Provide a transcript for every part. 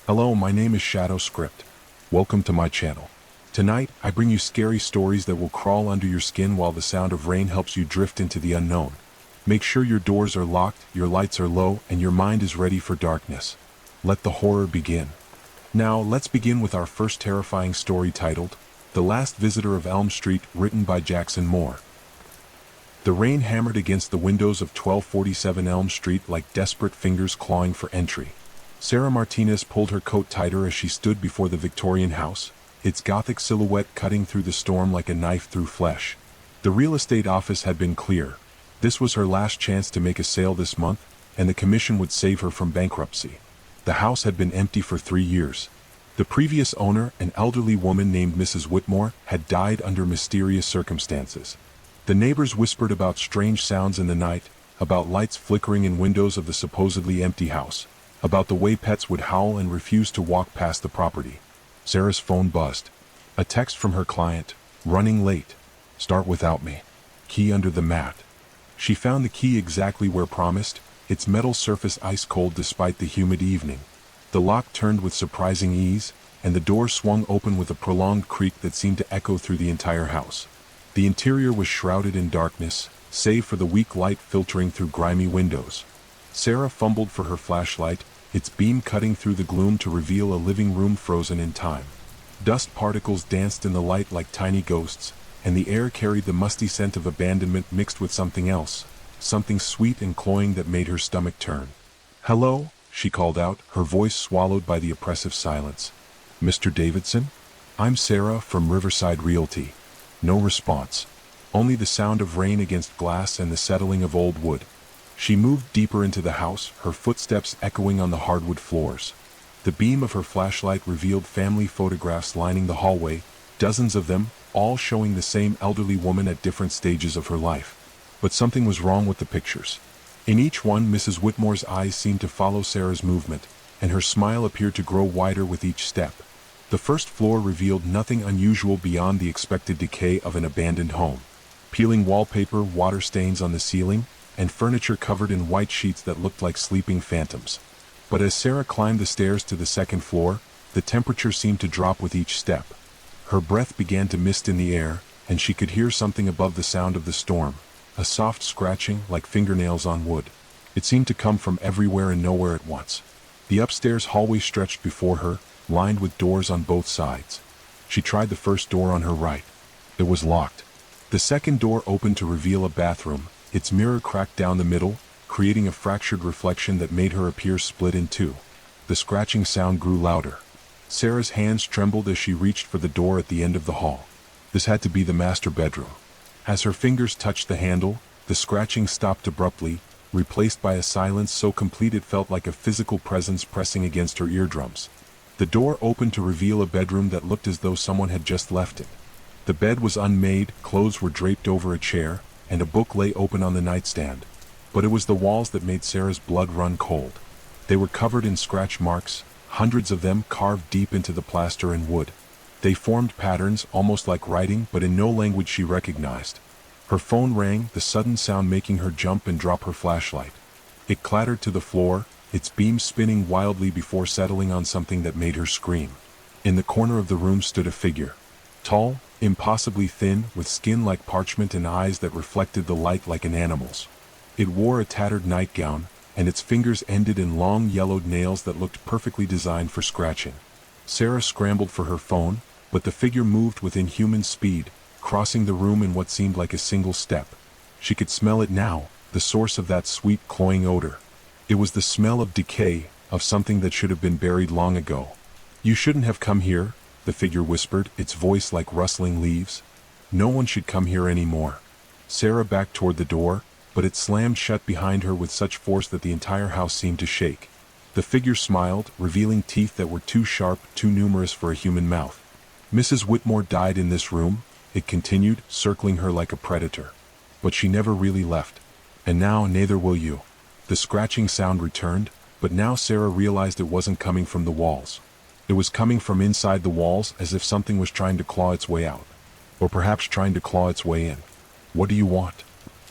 Hello, my name is Shadow Script. Welcome to my channel. Tonight, I bring you scary stories that will crawl under your skin while the sound of rain helps you drift into the unknown. Make sure your doors are locked, your lights are low, and your mind is ready for darkness. Let the horror begin. Now, let's begin with our first terrifying story titled, The Last Visitor of Elm Street, written by Jackson Moore. The rain hammered against the windows of 1247 Elm Street like desperate fingers clawing for entry. Sarah Martinez pulled her coat tighter as she stood before the Victorian house, its Gothic silhouette cutting through the storm like a knife through flesh. The real estate office had been clear. This was her last chance to make a sale this month, and the commission would save her from bankruptcy. The house had been empty for 3 years. The previous owner, an elderly woman named Mrs. Whitmore, had died under mysterious circumstances. The neighbors whispered about strange sounds in the night, about lights flickering in windows of the supposedly empty house, about the way pets would howl and refuse to walk past the property. Sarah's phone buzzed. A text from her client, running late. Start without me. Key under the mat. She found the key exactly where promised, its metal surface ice cold despite the humid evening. The lock turned with surprising ease, and the door swung open with a prolonged creak that seemed to echo through the entire house. The interior was shrouded in darkness, save for the weak light filtering through grimy windows. Sarah fumbled for her flashlight, its beam cutting through the gloom to reveal a living room frozen in time. Dust particles danced in the light like tiny ghosts, and the air carried the musty scent of abandonment mixed with something else, something sweet and cloying that made her stomach turn. "Hello?" she called out, her voice swallowed by the oppressive silence. "Mr. Davidson? I'm Sarah from Riverside Realty." No response. Only the sound of rain against glass and the settling of old wood. She moved deeper into the house, her footsteps echoing on the hardwood floors. The beam of her flashlight revealed family photographs lining the hallway, dozens of them, all showing the same elderly woman at different stages of her life. But something was wrong with the pictures. In each one, Mrs. Whitmore's eyes seemed to follow Sarah's movement, and her smile appeared to grow wider with each step. The first floor revealed nothing unusual beyond the expected decay of an abandoned home. Peeling wallpaper, water stains on the ceiling, and furniture covered in white sheets that looked like sleeping phantoms. But as Sarah climbed the stairs to the second floor, the temperature seemed to drop with each step. Her breath began to mist in the air, and she could hear something above the sound of the storm, a soft scratching like fingernails on wood. It seemed to come from everywhere and nowhere at once. The upstairs hallway stretched before her, lined with doors on both sides. She tried the first door on her right. It was locked. The second door opened to reveal a bathroom, its mirror cracked down the middle, creating a fractured reflection that made her appear split in two. The scratching sound grew louder. Sarah's hands trembled as she reached for the door at the end of the hall. This had to be the master bedroom. As her fingers touched the handle, the scratching stopped abruptly, replaced by a silence so complete it felt like a physical presence pressing against her eardrums. The door opened to reveal a bedroom that looked as though someone had just left it. The bed was unmade, clothes were draped over a chair, and a book lay open on the nightstand. But it was the walls that made Sarah's blood run cold. They were covered in scratch marks, hundreds of them carved deep into the plaster and wood. They formed patterns, almost like writing, but in no language she recognized. Her phone rang, the sudden sound making her jump and drop her flashlight. It clattered to the floor, its beam spinning wildly before settling on something that made her scream. In the corner of the room stood a figure. Tall, impossibly thin, with skin like parchment and eyes that reflected the light like an animal's. It wore a tattered nightgown, and its fingers ended in long yellowed nails that looked perfectly designed for scratching. Sarah scrambled for her phone, but the figure moved with inhuman speed, crossing the room in what seemed like a single step. She could smell it now, the source of that sweet, cloying odor. It was the smell of decay, of something that should have been buried long ago. "You shouldn't have come here," the figure whispered, its voice like rustling leaves. "No one should come here anymore." Sarah backed toward the door, but it slammed shut behind her with such force that the entire house seemed to shake. The figure smiled, revealing teeth that were too sharp, too numerous for a human mouth. "Mrs. Whitmore died in this room," it continued, circling her like a predator. "But she never really left. And now neither will you." The scratching sound returned, but now Sarah realized it wasn't coming from the walls. It was coming from inside the walls, as if something was trying to claw its way out. Or perhaps trying to claw its way in. "What do you want?"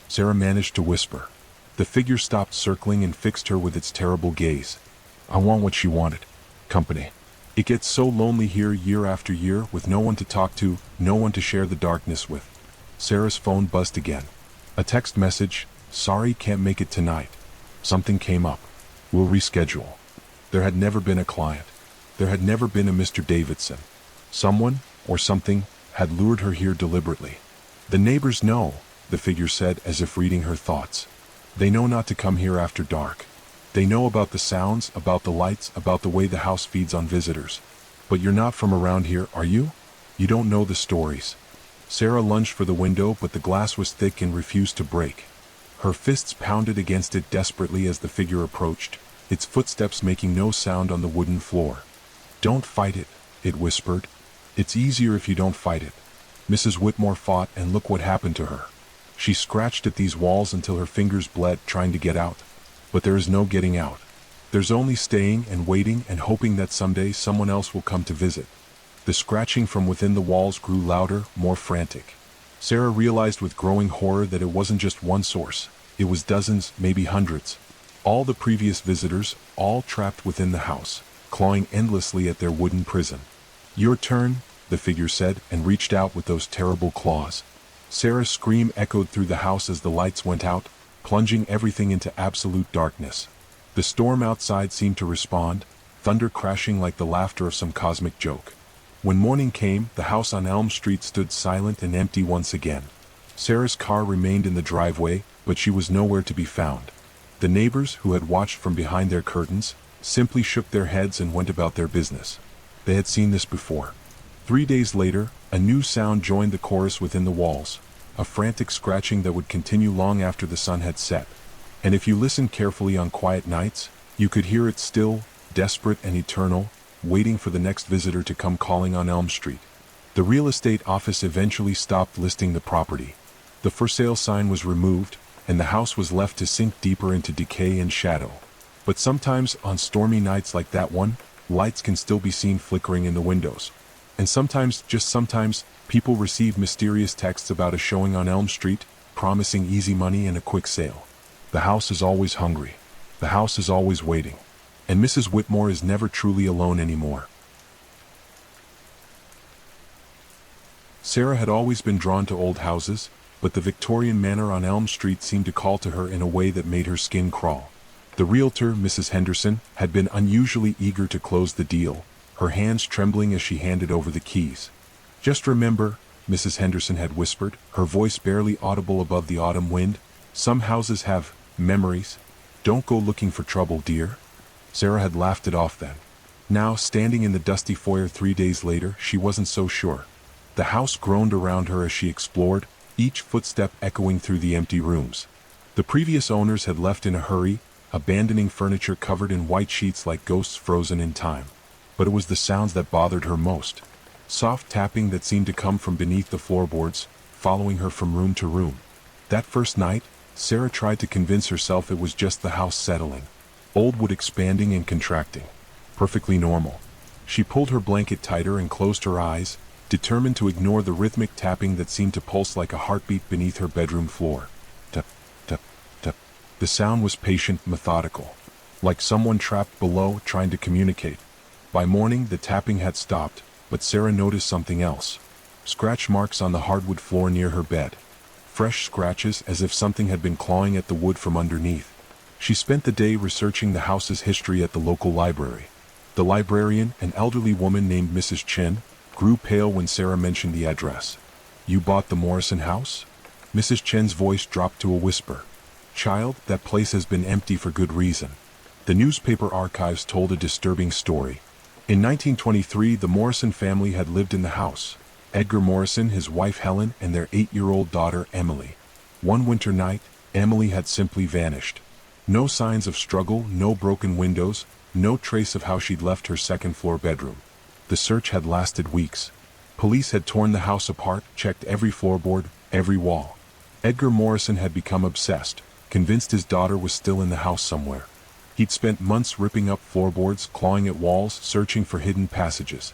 Sarah managed to whisper. The figure stopped circling and fixed her with its terrible gaze. "I want what she wanted. Company. It gets so lonely here year after year with no one to talk to, no one to share the darkness with. Sarah's phone buzzed again. A text message, "Sorry, can't make it tonight." Something came up. "We'll reschedule." There had never been a client. There had never been a Mr. Davidson. Someone, or something, had lured her here deliberately. "The neighbors know," the figure said as if reading her thoughts. "They know not to come here after dark. They know about the sounds, about the lights, about the way the house feeds on visitors. But you're not from around here, are you? You don't know the stories." Sarah lunged for the window, but the glass was thick and refused to break. Her fists pounded against it desperately as the figure approached, its footsteps making no sound on the wooden floor. "Don't fight it," it whispered. "It's easier if you don't fight it." Mrs. Whitmore fought, and look what happened to her. She scratched at these walls until her fingers bled trying to get out. But there is no getting out. There's only staying and waiting and hoping that someday someone else will come to visit. The scratching from within the walls grew louder, more frantic. Sarah realized with growing horror that it wasn't just one source. It was dozens, maybe hundreds. All the previous visitors, all trapped within the house, clawing endlessly at their wooden prison. "Your turn," the figure said, and reached out with those terrible claws. Sarah's scream echoed through the house as the lights went out, plunging everything into absolute darkness. The storm outside seemed to respond, thunder crashing like the laughter of some cosmic joke. When morning came, the house on Elm Street stood silent and empty once again. Sarah's car remained in the driveway, but she was nowhere to be found. The neighbors, who had watched from behind their curtains, simply shook their heads and went about their business. They had seen this before. 3 days later, a new sound joined the chorus within the walls, a frantic scratching that would continue long after the sun had set. And if you listened carefully on quiet nights, you could hear it still, desperate and eternal, waiting for the next visitor to come calling on Elm Street. The real estate office eventually stopped listing the property. The for sale sign was removed, and the house was left to sink deeper into decay and shadow. But sometimes, on stormy nights like that one, lights can still be seen flickering in the windows. And sometimes, just sometimes, people receive mysterious texts about a showing on Elm Street, promising easy money and a quick sale. The house is always hungry. The house is always waiting. And Mrs. Whitmore is never truly alone anymore. Sarah had always been drawn to old houses, but the Victorian manor on Elm Street seemed to call to her in a way that made her skin crawl. The realtor, Mrs. Henderson, had been unusually eager to close the deal, her hands trembling as she handed over the keys. "Just remember," Mrs. Henderson had whispered, her voice barely audible above the autumn wind, "some houses have memories. Don't go looking for trouble, dear." Sarah had laughed it off then. Now, standing in the dusty foyer 3 days later, she wasn't so sure. The house groaned around her as she explored, each footstep echoing through the empty rooms. The previous owners had left in a hurry, abandoning furniture covered in white sheets like ghosts frozen in time. But it was the sounds that bothered her most. Soft tapping that seemed to come from beneath the floorboards, following her from room to room. That first night, Sarah tried to convince herself it was just the house settling. Old wood expanding and contracting. Perfectly normal. She pulled her blanket tighter and closed her eyes, determined to ignore the rhythmic tapping that seemed to pulse like a heartbeat beneath her bedroom floor. Tap, tap, tap. The sound was patient, methodical. Like someone trapped below trying to communicate. By morning, the tapping had stopped, but Sarah noticed something else. Scratch marks on the hardwood floor near her bed. Fresh scratches as if something had been clawing at the wood from underneath. She spent the day researching the house's history at the local library. The librarian, an elderly woman named Mrs. Chin, grew pale when Sarah mentioned the address. "You bought the Morrison house?" Mrs. Chen's voice dropped to a whisper. "Child, that place has been empty for good reason." The newspaper archives told a disturbing story. In 1923, the Morrison family had lived in the house. Edgar Morrison, his wife Helen, and their 8-year-old daughter Emily. One winter night, Emily had simply vanished. No signs of struggle, no broken windows, no trace of how she'd left her second-floor bedroom. The search had lasted weeks. Police had torn the house apart, checked every floorboard, every wall. Edgar Morrison had become obsessed, convinced his daughter was still in the house somewhere. He'd spent months ripping up floorboards, clawing at walls, searching for hidden passages.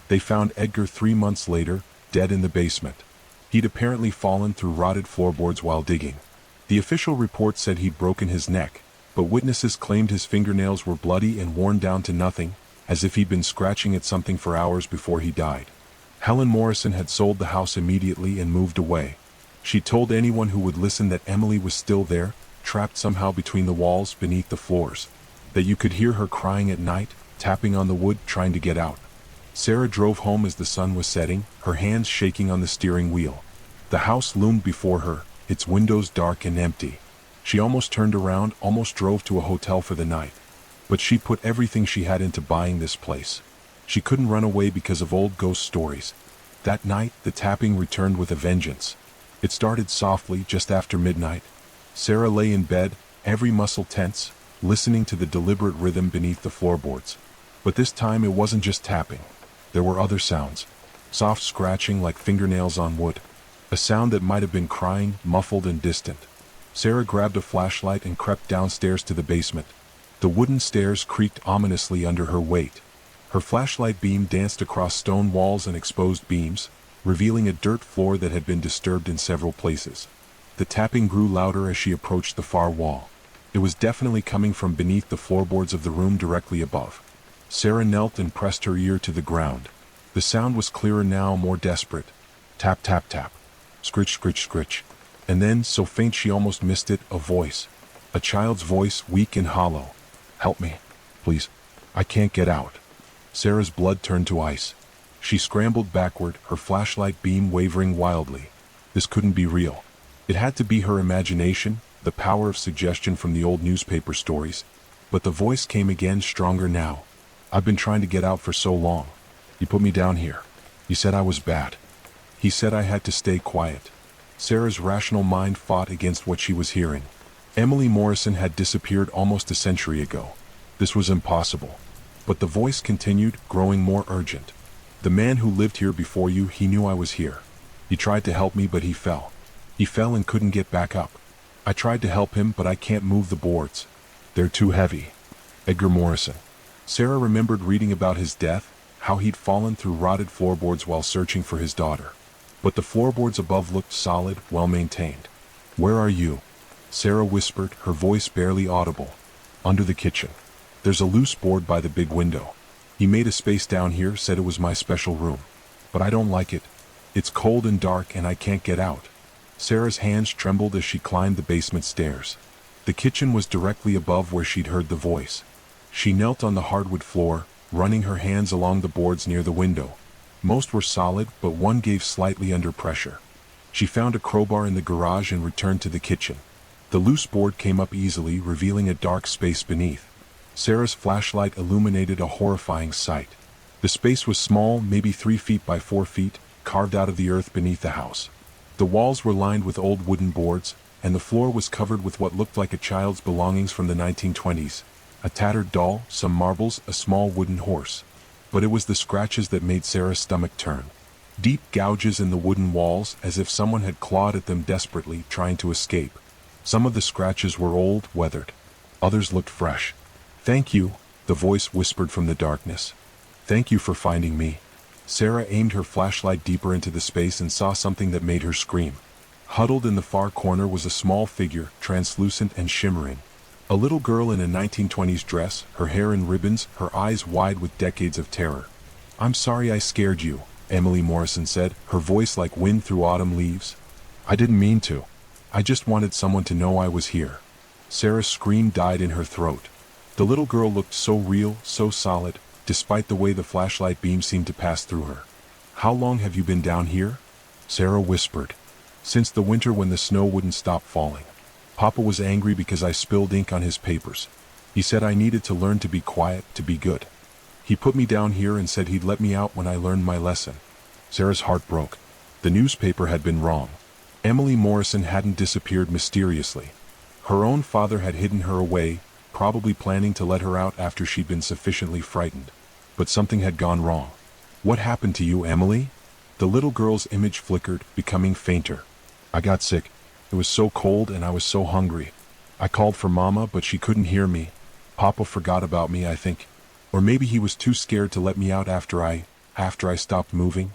They found Edgar 3 months later, dead in the basement. He'd apparently fallen through rotted floorboards while digging. The official report said he'd broken his neck, but witnesses claimed his fingernails were bloody and worn down to nothing, as if he'd been scratching at something for hours before he died. Helen Morrison had sold the house immediately and moved away. She told anyone who would listen that Emily was still there, trapped somehow between the walls, beneath the floors. That you could hear her crying at night, tapping on the wood, trying to get out. Sarah drove home as the sun was setting, her hands shaking on the steering wheel. The house loomed before her, its windows dark and empty. She almost turned around, almost drove to a hotel for the night. But she put everything she had into buying this place. She couldn't run away because of old ghost stories. That night, the tapping returned with a vengeance. It started softly, just after midnight. Sarah lay in bed, every muscle tense, listening to the deliberate rhythm beneath the floorboards. But this time it wasn't just tapping. There were other sounds. Soft scratching like fingernails on wood. A sound that might have been crying, muffled and distant. Sarah grabbed a flashlight and crept downstairs to the basement. The wooden stairs creaked ominously under her weight. Her flashlight beam danced across stone walls and exposed beams, revealing a dirt floor that had been disturbed in several places. The tapping grew louder as she approached the far wall. It was definitely coming from beneath the floorboards of the room directly above. Sarah knelt and pressed her ear to the ground. The sound was clearer now, more desperate. Tap, tap, tap. Scritch, scritch, scritch. And then, so faint she almost missed it, a voice. A child's voice, weak and hollow. Help me, please. I can't get out. Sarah's blood turned to ice. She scrambled backward, her flashlight beam wavering wildly. This couldn't be real. It had to be her imagination, the power of suggestion from the old newspaper stories. But the voice came again, stronger now. I've been trying to get out for so long. You put me down here. You said I was bad. He said I had to stay quiet. Sarah's rational mind fought against what she was hearing. Emily Morrison had disappeared almost a century ago. This was impossible. But the voice continued, growing more urgent. The man who lived here before you, he knew I was here. He tried to help me, but he fell. He fell and couldn't get back up. I tried to help him, but I can't move the boards. They're too heavy. Edgar Morrison. Sarah remembered reading about his death, how he'd fallen through rotted floorboards while searching for his daughter. But the floorboards above looked solid, well-maintained. Where are you? Sarah whispered, her voice barely audible. Under the kitchen. There's a loose board by the big window. He made a space down here, said it was my special room. But I don't like it. It's cold and dark and I can't get out. Sarah's hands trembled as she climbed the basement stairs. The kitchen was directly above where she'd heard the voice. She knelt on the hardwood floor, running her hands along the boards near the window. Most were solid, but one gave slightly under pressure. She found a crowbar in the garage and returned to the kitchen. The loose board came up easily, revealing a dark space beneath. Sarah's flashlight illuminated a horrifying sight. The space was small, maybe 3 feet by 4 feet, carved out of the earth beneath the house. The walls were lined with old wooden boards, and the floor was covered with what looked like a child's belongings from the 1920s. A tattered doll, some marbles, a small wooden horse. But it was the scratches that made Sarah's stomach turn. Deep gouges in the wooden walls, as if someone had clawed at them desperately, trying to escape. Some of the scratches were old, weathered. Others looked fresh. Thank you, the voice whispered from the darkness. Thank you for finding me. Sarah aimed her flashlight deeper into the space and saw something that made her scream. Huddled in the far corner was a small figure, translucent and shimmering. A little girl in a 1920s dress, her hair in ribbons, her eyes wide with decades of terror. I'm sorry I scared you, Emily Morrison said, her voice like wind through autumn leaves. I didn't mean to. I just wanted someone to know I was here. Sarah's scream died in her throat. The little girl looked so real, so solid, despite the way the flashlight beam seemed to pass through her. How long have you been down here? Sarah whispered. Since the winter when the snow wouldn't stop falling. Papa was angry because I spilled ink on his papers. He said I needed to learn to be quiet, to be good. He put me down here and said he'd let me out when I learned my lesson. Sarah's heart broke. The newspaper had been wrong. Emily Morrison hadn't disappeared mysteriously. Her own father had hidden her away, probably planning to let her out after she'd been sufficiently frightened. But something had gone wrong. What happened to you, Emily? The little girl's image flickered, becoming fainter. I got sick. It was so cold and I was so hungry. I called for Mama, but she couldn't hear me. Papa forgot about me, I think. Or maybe he was too scared to let me out after I stopped moving.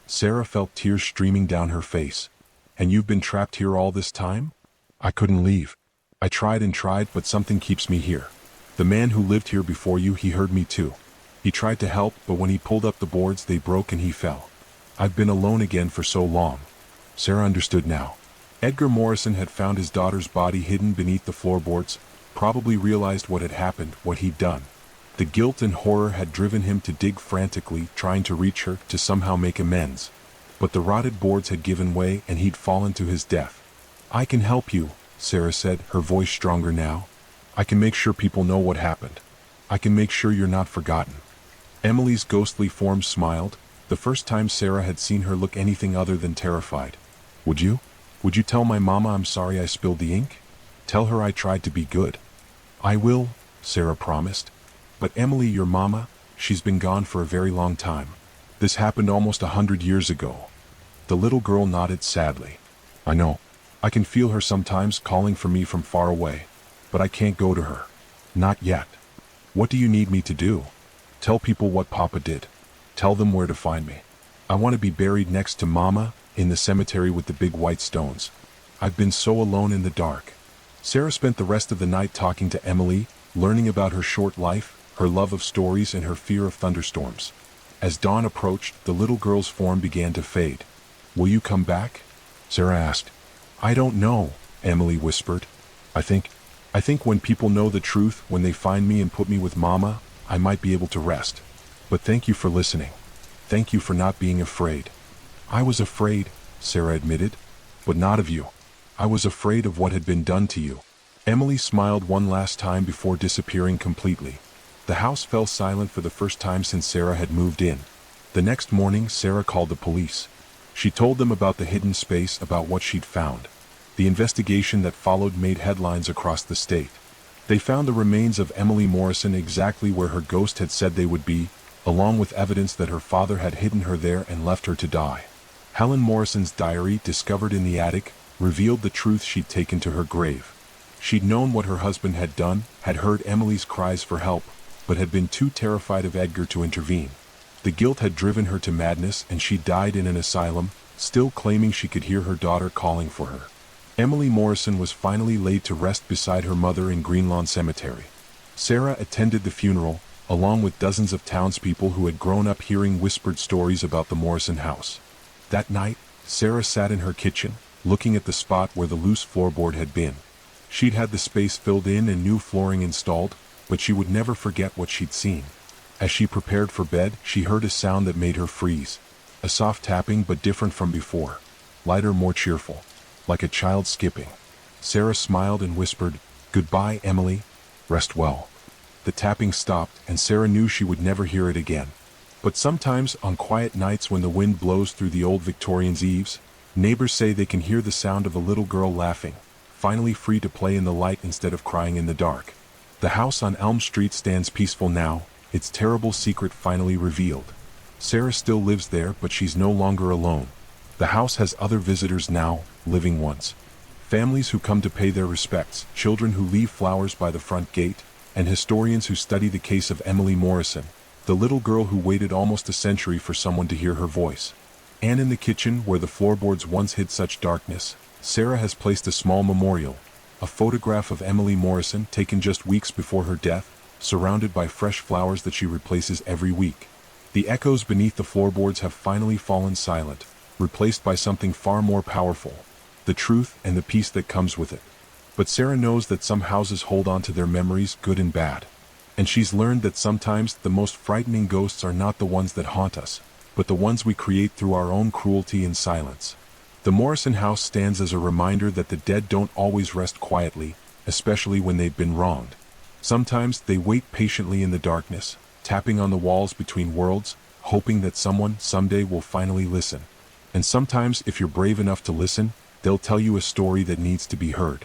Sarah felt tears streaming down her face. And you've been trapped here all this time? I couldn't leave. I tried and tried, but something keeps me here. The man who lived here before you, he heard me too. He tried to help, but when he pulled up the boards, they broke and he fell. I've been alone again for so long. Sarah understood now. Edgar Morrison had found his daughter's body hidden beneath the floorboards, probably realized what had happened, what he'd done. The guilt and horror had driven him to dig frantically, trying to reach her, to somehow make amends. But the rotted boards had given way and he'd fallen to his death. I can help you, Sarah said, her voice stronger now. I can make sure people know what happened. I can make sure you're not forgotten. Emily's ghostly form smiled, the first time Sarah had seen her look anything other than terrified. Would you? Would you tell my mama I'm sorry I spilled the ink? Tell her I tried to be good. I will, Sarah promised. But Emily, your mama, she's been gone for a very long time. This happened almost 100 years ago. The little girl nodded sadly. I know. I can feel her sometimes calling for me from far away. But I can't go to her. Not yet. What do you need me to do? Tell people what Papa did. Tell them where to find me. I want to be buried next to Mama, in the cemetery with the big white stones. I've been so alone in the dark. Sarah spent the rest of the night talking to Emily, learning about her short life, her love of stories, and her fear of thunderstorms. As dawn approached, the little girl's form began to fade. Will you come back? Sarah asked. I don't know, Emily whispered. I think when people know the truth, when they find me and put me with Mama, I might be able to rest. But thank you for listening. Thank you for not being afraid. I was afraid, Sarah admitted, but not of you. I was afraid of what had been done to you. Emily smiled one last time before disappearing completely. The house fell silent for the first time since Sarah had moved in. The next morning, Sarah called the police. She told them about the hidden space, about what she'd found. The investigation that followed made headlines across the state. They found the remains of Emily Morrison exactly where her ghost had said they would be, along with evidence that her father had hidden her there and left her to die. Helen Morrison's diary, discovered in the attic, revealed the truth she'd taken to her grave. She'd known what her husband had done, had heard Emily's cries for help, but had been too terrified of Edgar to intervene. The guilt had driven her to madness, and she died in an asylum, still claiming she could hear her daughter calling for her. Emily Morrison was finally laid to rest beside her mother in Greenlawn Cemetery. Sarah attended the funeral, along with dozens of townspeople who had grown up hearing whispered stories about the Morrison house. That night, Sarah sat in her kitchen, looking at the spot where the loose floorboard had been. She'd had the space filled in and new flooring installed, but she would never forget what she'd seen. As she prepared for bed, she heard a sound that made her freeze. A soft tapping, but different from before. Lighter, more cheerful. Like a child skipping. Sarah smiled and whispered, "Goodbye, Emily. Rest well." The tapping stopped, and Sarah knew she would never hear it again. But sometimes, on quiet nights when the wind blows through the old Victorian's eaves, neighbors say they can hear the sound of a little girl laughing, finally free to play in the light instead of crying in the dark. The house on Elm Street stands peaceful now, its terrible secret finally revealed. Sarah still lives there, but she's no longer alone. The house has other visitors now, living ones. Families who come to pay their respects, children who leave flowers by the front gate, and historians who study the case of Emily Morrison, the little girl who waited almost a century for someone to hear her voice. And in the kitchen, where the floorboards once hid such darkness, Sarah has placed a small memorial, a photograph of Emily Morrison taken just weeks before her death, surrounded by fresh flowers that she replaces every week. The echoes beneath the floorboards have finally fallen silent, replaced by something far more powerful, the truth and the peace that comes with it. But Sarah knows that some houses hold on to their memories, good and bad. And she's learned that sometimes the most frightening ghosts are not the ones that haunt us, but the ones we create through our own cruelty and silence. The Morrison house stands as a reminder that the dead don't always rest quietly, especially when they've been wronged. Sometimes they wait patiently in the darkness, tapping on the walls between worlds, hoping that someone someday will finally listen. And sometimes, if you're brave enough to listen, they'll tell you a story that needs to be heard.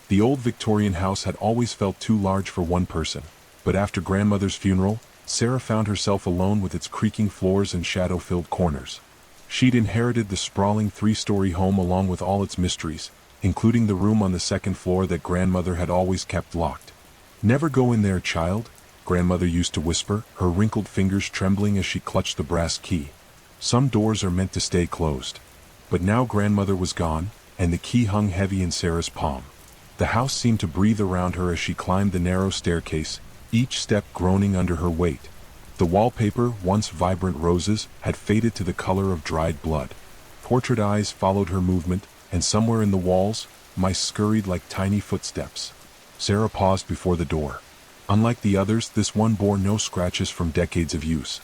The old Victorian house had always felt too large for one person, but after grandmother's funeral, Sarah found herself alone with its creaking floors and shadow-filled corners. She'd inherited the sprawling three-story home along with all its mysteries, including the room on the second floor that grandmother had always kept locked. "Never go in there, child," grandmother used to whisper, her wrinkled fingers trembling as she clutched the brass key. "Some doors are meant to stay closed." But now grandmother was gone, and the key hung heavy in Sarah's palm. The house seemed to breathe around her as she climbed the narrow staircase, each step groaning under her weight. The wallpaper, once vibrant roses, had faded to the color of dried blood. Portrait eyes followed her movement, and somewhere in the walls, mice scurried like tiny footsteps. Sarah paused before the door. Unlike the others, this one bore no scratches from decades of use.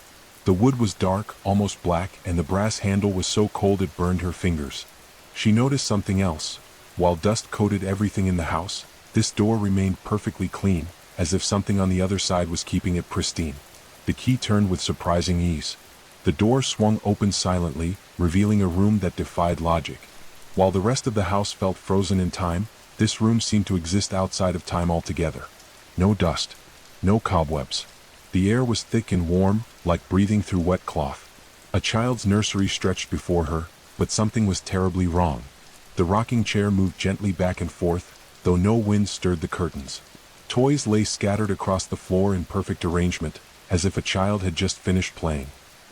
The wood was dark, almost black, and the brass handle was so cold it burned her fingers. She noticed something else. While dust coated everything in the house, this door remained perfectly clean, as if something on the other side was keeping it pristine. The key turned with surprising ease. The door swung open silently, revealing a room that defied logic. While the rest of the house felt frozen in time, this room seemed to exist outside of time altogether. No dust. No cobwebs. The air was thick and warm, like breathing through wet cloth. A child's nursery stretched before her, but something was terribly wrong. The rocking chair moved gently back and forth, though no wind stirred the curtains. Toys lay scattered across the floor in perfect arrangement, as if a child had just finished playing.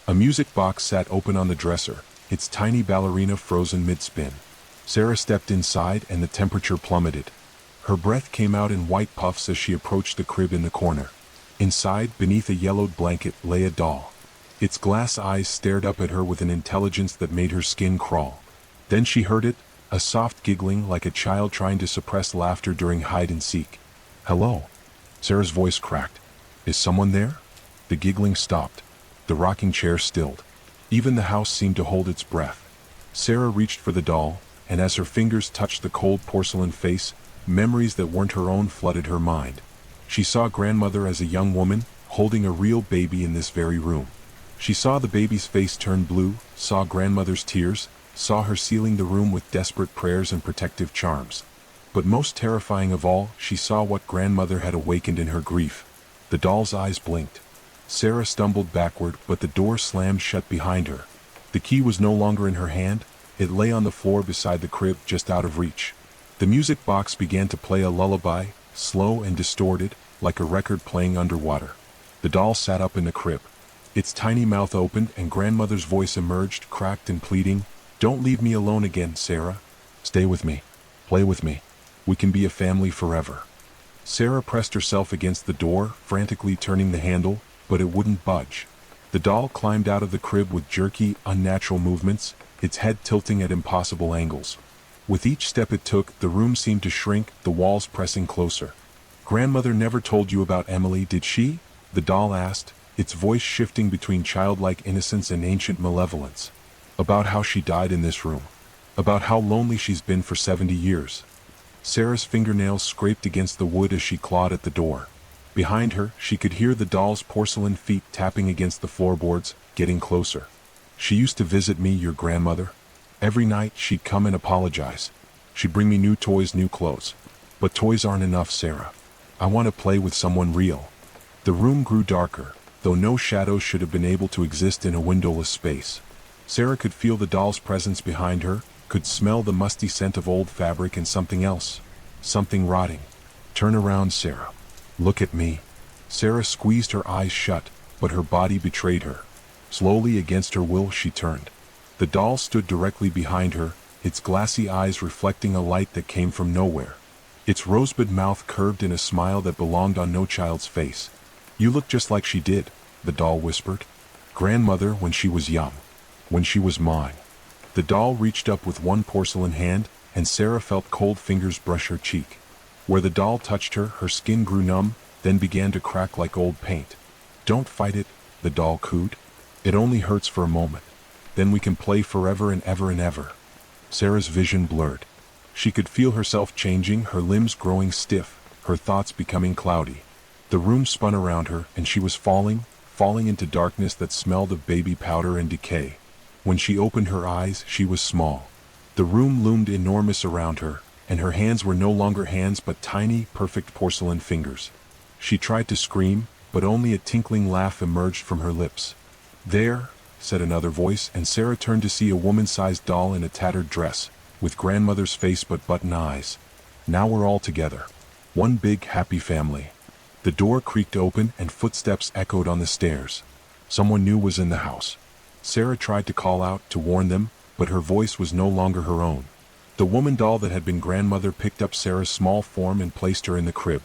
A music box sat open on the dresser, its tiny ballerina frozen mid-spin. Sarah stepped inside and the temperature plummeted. Her breath came out in white puffs as she approached the crib in the corner. Inside, beneath a yellowed blanket, lay a doll. Its glass eyes stared up at her with an intelligence that made her skin crawl. Then she heard it, a soft giggling like a child trying to suppress laughter during hide-and-seek. "Hello." Sarah's voice cracked. "Is someone there?" The giggling stopped. The rocking chair stilled. Even the house seemed to hold its breath. Sarah reached for the doll, and as her fingers touched the cold porcelain face, memories that weren't her own flooded her mind. She saw grandmother as a young woman, holding a real baby in this very room. She saw the baby's face turn blue, saw grandmother's tears, saw her sealing the room with desperate prayers and protective charms. But most terrifying of all, she saw what grandmother had awakened in her grief. The doll's eyes blinked. Sarah stumbled backward, but the door slammed shut behind her. The key was no longer in her hand. It lay on the floor beside the crib, just out of reach. The music box began to play a lullaby, slow and distorted, like a record playing underwater. The doll sat up in the crib. Its tiny mouth opened and grandmother's voice emerged, cracked and pleading. "Don't leave me alone again, Sarah. Stay with me. Play with me. We can be a family forever." Sarah pressed herself against the door, frantically turning the handle, but it wouldn't budge. The doll climbed out of the crib with jerky, unnatural movements, its head tilting at impossible angles. With each step it took, the room seemed to shrink, the walls pressing closer. "Grandmother never told you about Emily, did she?" the doll asked, its voice shifting between childlike innocence and ancient malevolence. "About how she died in this room. About how lonely she's been for 70 years. Sarah's fingernails scraped against the wood as she clawed at the door. Behind her, she could hear the doll's porcelain feet tapping against the floorboards, getting closer. "She used to visit me, your grandmother. Every night she'd come and apologize. She'd bring me new toys, new clothes. But toys aren't enough, Sarah. I want to play with someone real." The room grew darker, though no shadows should have been able to exist in a windowless space. Sarah could feel the doll's presence behind her, could smell the musty scent of old fabric and something else. Something rotting. "Turn around, Sarah. Look at me." Sarah squeezed her eyes shut, but her body betrayed her. Slowly, against her will, she turned. The doll stood directly behind her, its glassy eyes reflecting a light that came from nowhere. Its rosebud mouth curved in a smile that belonged on no child's face. "You look just like she did," the doll whispered. "Grandmother when she was young. When she was mine." The doll reached up with one porcelain hand, and Sarah felt cold fingers brush her cheek. Where the doll touched her, her skin grew numb, then began to crack like old paint. "Don't fight it," the doll cooed. "It only hurts for a moment. Then we can play forever and ever and ever." Sarah's vision blurred. She could feel herself changing, her limbs growing stiff, her thoughts becoming cloudy. The room spun around her, and she was falling into darkness that smelled of baby powder and decay. When she opened her eyes, she was small. The room loomed enormous around her, and her hands were no longer hands but tiny, perfect porcelain fingers. She tried to scream, but only a tinkling laugh emerged from her lips. "There," said another voice, and Sarah turned to see a woman-sized doll in a tattered dress, with grandmother's face but button eyes. "Now we're all together. One big, happy family." The door creaked open and footsteps echoed on the stairs. Someone new was in the house. Sarah tried to call out, to warn them, but her voice was no longer her own. The woman doll that had been grandmother picked up Sarah's small form and placed her in the crib.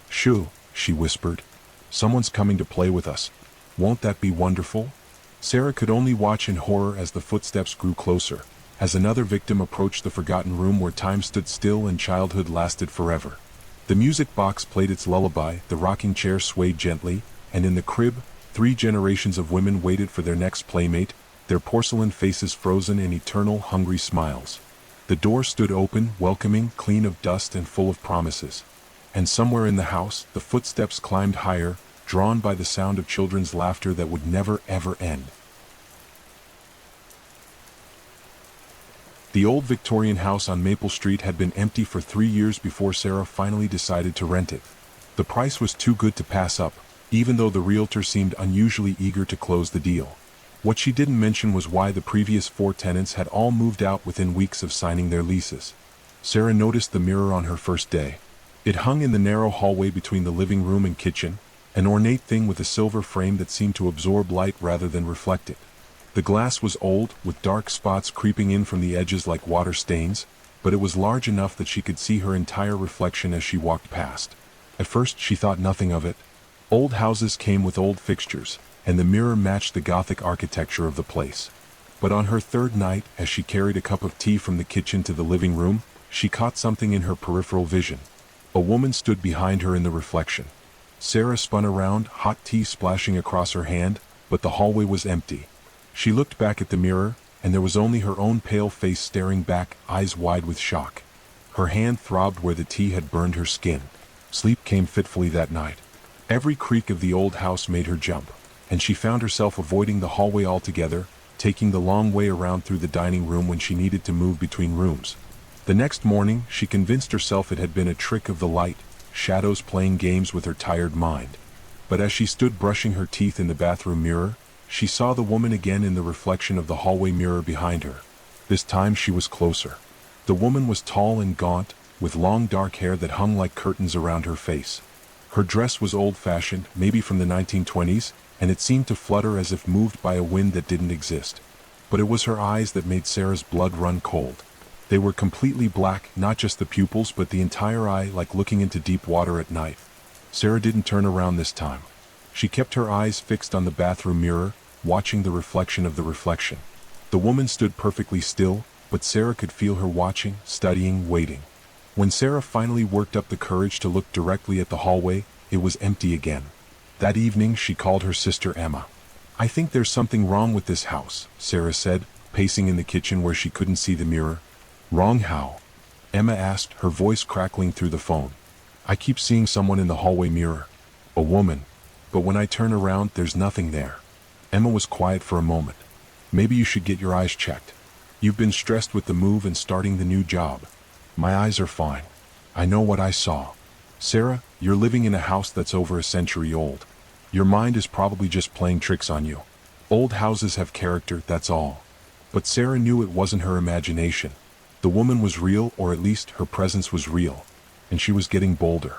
"Shoo," she whispered. "Someone's coming to play with us. Won't that be wonderful?" Sarah could only watch in horror as the footsteps grew closer, as another victim approached the forgotten room where time stood still and childhood lasted forever. The music box played its lullaby, the rocking chair swayed gently, and in the crib, 3 generations of women waited for their next playmate, their porcelain faces frozen in eternal, hungry smiles. The door stood open, welcoming, clean of dust and full of promises. And somewhere in the house, the footsteps climbed higher, drawn by the sound of children's laughter that would never ever end. The old Victorian house on Maple Street had been empty for 3 years before Sarah finally decided to rent it. The price was too good to pass up, even though the realtor seemed unusually eager to close the deal. What she didn't mention was why the previous 4 tenants had all moved out within weeks of signing their leases. Sarah noticed the mirror on her first day. It hung in the narrow hallway between the living room and kitchen, an ornate thing with a silver frame that seemed to absorb light rather than reflect it. The glass was old, with dark spots creeping in from the edges like water stains, but it was large enough that she could see her entire reflection as she walked past. At first she thought nothing of it. Old houses came with old fixtures, and the mirror matched the Gothic architecture of the place. But on her 3rd night, as she carried a cup of tea from the kitchen to the living room, she caught something in her peripheral vision. A woman stood behind her in the reflection. Sarah spun around, hot tea splashing across her hand, but the hallway was empty. She looked back at the mirror, and there was only her own pale face staring back, eyes wide with shock. Her hand throbbed where the tea had burned her skin. Sleep came fitfully that night. Every creak of the old house made her jump, and she found herself avoiding the hallway altogether, taking the long way around through the dining room when she needed to move between rooms. The next morning, she convinced herself it had been a trick of the light, shadows playing games with her tired mind. But as she stood brushing her teeth in the bathroom mirror, she saw the woman again in the reflection of the hallway mirror behind her. This time she was closer. The woman was tall and gaunt, with long dark hair that hung like curtains around her face. Her dress was old-fashioned, maybe from the 1920s, and it seemed to flutter as if moved by a wind that didn't exist. But it was her eyes that made Sarah's blood run cold. They were completely black, not just the pupils but the entire eye, like looking into deep water at night. Sarah didn't turn around this time. She kept her eyes fixed on the bathroom mirror, watching the reflection of the reflection. The woman stood perfectly still, but Sarah could feel her watching, studying, waiting. When Sarah finally worked up the courage to look directly at the hallway, it was empty again. That evening she called her sister Emma. "I think there's something wrong with this house," Sarah said, pacing in the kitchen where she couldn't see the mirror. "Wrong how?" Emma asked, her voice crackling through the phone. "I keep seeing someone in the hallway mirror. A woman. But when I turn around, there's nothing there." Emma was quiet for a moment. "Maybe you should get your eyes checked. You've been stressed with the move and starting the new job." "My eyes are fine. I know what I saw." "Sarah, you're living in a house that's over a century old. Your mind is probably just playing tricks on you. Old houses have character, that's all." But Sarah knew it wasn't her imagination. The woman was real, or at least her presence was real. And she was getting bolder.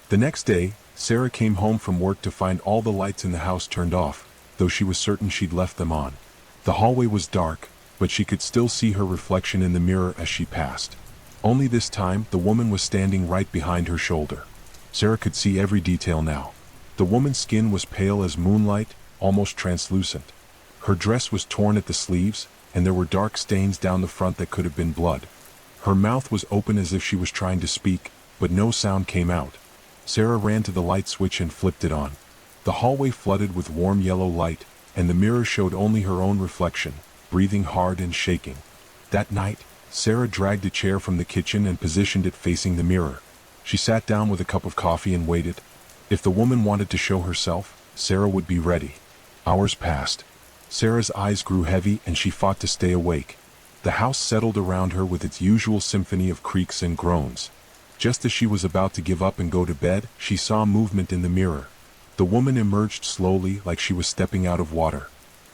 The next day, Sarah came home from work to find all the lights in the house turned off, though she was certain she'd left them on. The hallway was dark, but she could still see her reflection in the mirror as she passed. Only this time, the woman was standing right behind her shoulder. Sarah could see every detail now. The woman's skin was pale as moonlight, almost translucent. Her dress was torn at the sleeves, and there were dark stains down the front that could have been blood. Her mouth was open as if she was trying to speak, but no sound came out. Sarah ran to the light switch and flipped it on. The hallway flooded with warm yellow light, and the mirror showed only her own reflection, breathing hard and shaking. That night, Sarah dragged a chair from the kitchen and positioned it facing the mirror. She sat down with a cup of coffee and waited. If the woman wanted to show herself, Sarah would be ready. Hours passed. Sarah's eyes grew heavy and she fought to stay awake. The house settled around her with its usual symphony of creaks and groans. Just as she was about to give up and go to bed, she saw movement in the mirror. The woman emerged slowly, like she was stepping out of water.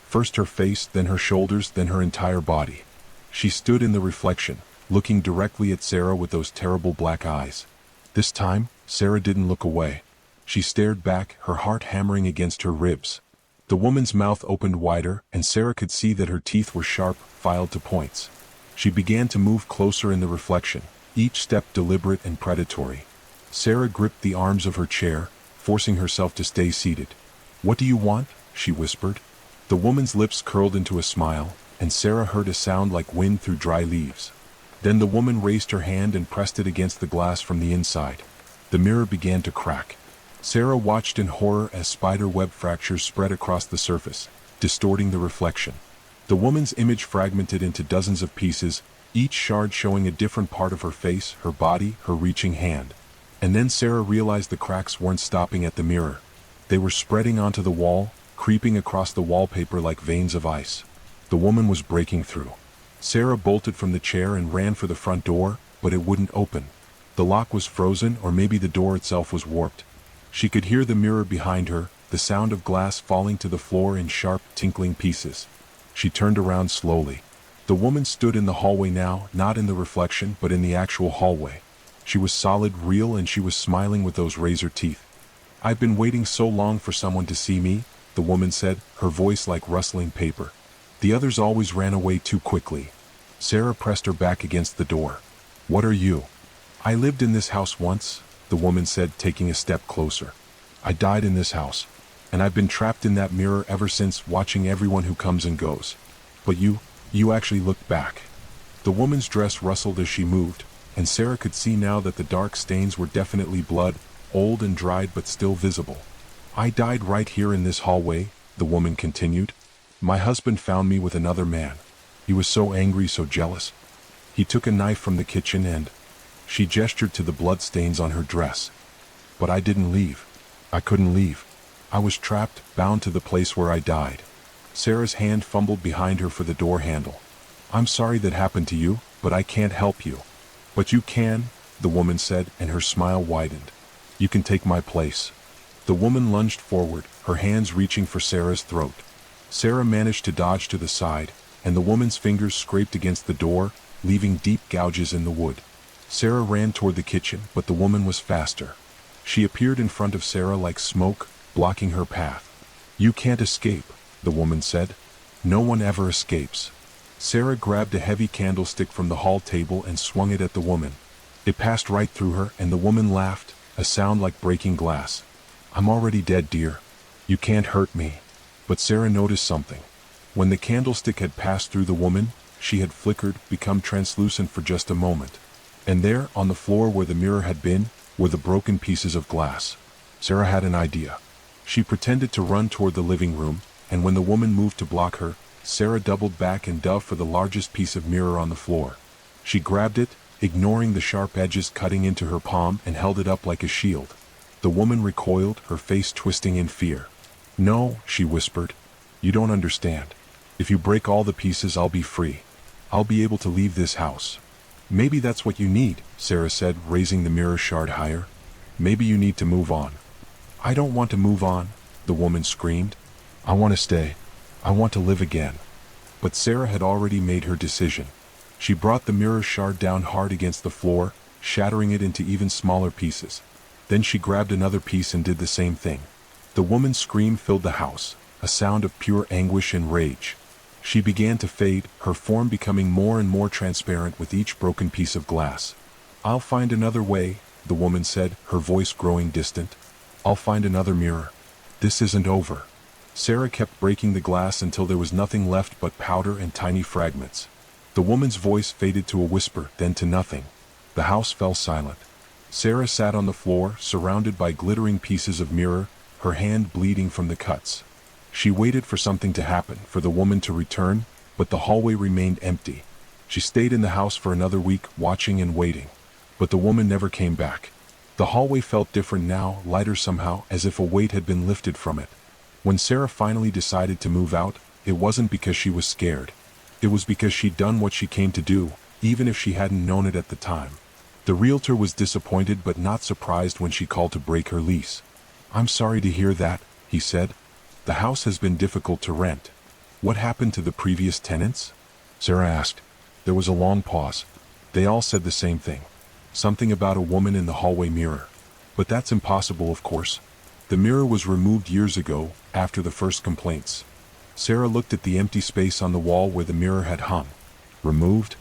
First her face, then her shoulders, then her entire body. She stood in the reflection, looking directly at Sarah with those terrible black eyes. This time, Sarah didn't look away. She stared back, her heart hammering against her ribs. The woman's mouth opened wider, and Sarah could see that her teeth were sharp, filed to points. She began to move closer in the reflection, each step deliberate and predatory. Sarah gripped the arms of her chair, forcing herself to stay seated. "What do you want?" she whispered. The woman's lips curled into a smile, and Sarah heard a sound like wind through dry leaves. Then the woman raised her hand and pressed it against the glass from the inside. The mirror began to crack. Sarah watched in horror as spider web fractures spread across the surface, distorting the reflection. The woman's image fragmented into dozens of pieces, each shard showing a different part of her face, her body, her reaching hand. And then Sarah realized the cracks weren't stopping at the mirror. They were spreading onto the wall, creeping across the wallpaper like veins of ice. The woman was breaking through. Sarah bolted from the chair and ran for the front door, but it wouldn't open. The lock was frozen, or maybe the door itself was warped. She could hear the mirror behind her, the sound of glass falling to the floor in sharp, tinkling pieces. She turned around slowly. The woman stood in the hallway now, not in the reflection, but in the actual hallway. She was solid, real, and she was smiling with those razor teeth. "I've been waiting so long for someone to see me," the woman said, her voice like rustling paper. "The others always ran away too quickly." Sarah pressed her back against the door. "What are you?" "I lived in this house once," the woman said, taking a step closer. "I died in this house, and I've been trapped in that mirror ever since, watching everyone who comes and goes. But you actually looked back." The woman's dress rustled as she moved, and Sarah could see now that the dark stains were definitely blood, old and dried but still visible. "I died right here in this hallway," the woman continued. "My husband found me with another man. He was so angry, so jealous. He took a knife from the kitchen and—" She gestured to the blood stains on her dress. "But I didn't leave. I couldn't leave. I was trapped, bound to the place where I died." Sarah's hand fumbled behind her for the door handle. "I'm sorry that happened to you, but I can't help you." "But you can," the woman said, and her smile widened. "You can take my place." The woman lunged forward, her hands reaching for Sarah's throat. Sarah managed to dodge to the side, and the woman's fingers scraped against the door, leaving deep gouges in the wood. Sarah ran toward the kitchen, but the woman was faster. She appeared in front of Sarah like smoke, blocking her path. "You can't escape," the woman said. "No one ever escapes." Sarah grabbed a heavy candlestick from the hall table and swung it at the woman. It passed right through her, and the woman laughed, a sound like breaking glass. "I'm already dead, dear. You can't hurt me." But Sarah noticed something. When the candlestick had passed through the woman, she had flickered, become translucent for just a moment. And there, on the floor where the mirror had been, were the broken pieces of glass. Sarah had an idea. She pretended to run toward the living room, and when the woman moved to block her, Sarah doubled back and dove for the largest piece of mirror on the floor. She grabbed it, ignoring the sharp edges cutting into her palm, and held it up like a shield. The woman recoiled, her face twisting in fear. "No," she whispered. "You don't understand. If you break all the pieces, I'll be free. I'll be able to leave this house." "Maybe that's what you need," Sarah said, raising the mirror shard higher. "Maybe you need to move on." "I don't want to move on," the woman screamed. "I want to stay. I want to live again." But Sarah had already made her decision. She brought the mirror shard down hard against the floor, shattering it into even smaller pieces. Then she grabbed another piece and did the same thing. The woman's scream filled the house, a sound of pure anguish and rage. She began to fade, her form becoming more and more transparent with each broken piece of glass. "I'll find another way," the woman said, her voice growing distant. "I'll find another mirror. This isn't over." Sarah kept breaking the glass until there was nothing left but powder and tiny fragments. The woman's voice faded to a whisper, then to nothing. The house fell silent. Sarah sat on the floor, surrounded by glittering pieces of mirror, her hand bleeding from the cuts. She waited for something to happen, for the woman to return, but the hallway remained empty. She stayed in the house for another week, watching and waiting. But the woman never came back. The hallway felt different now, lighter somehow, as if a weight had been lifted from it. When Sarah finally decided to move out, it wasn't because she was scared. It was because she'd done what she came to do, even if she hadn't known it at the time. The realtor was disappointed but not surprised when she called to break her lease. "I'm sorry to hear that," he said. "The house has been difficult to rent." "What happened to the previous tenants?" Sarah asked. There was a long pause. They all said the same thing. Something about a woman in the hallway mirror. But that's impossible, of course. The mirror was removed years ago, after the first complaints. Sarah looked at the empty space on the wall where the mirror had hung. Removed?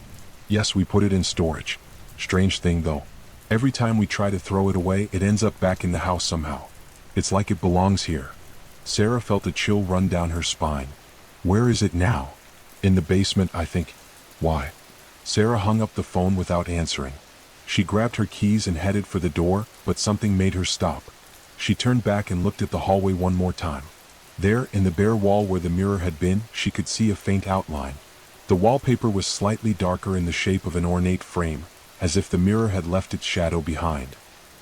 Yes, we put it in storage. Strange thing though. Every time we try to throw it away, it ends up back in the house somehow. It's like it belongs here. Sarah felt a chill run down her spine. Where is it now? In the basement, I think. Why? Sarah hung up the phone without answering. She grabbed her keys and headed for the door, but something made her stop. She turned back and looked at the hallway one more time. There, in the bare wall where the mirror had been, she could see a faint outline. The wallpaper was slightly darker in the shape of an ornate frame, as if the mirror had left its shadow behind.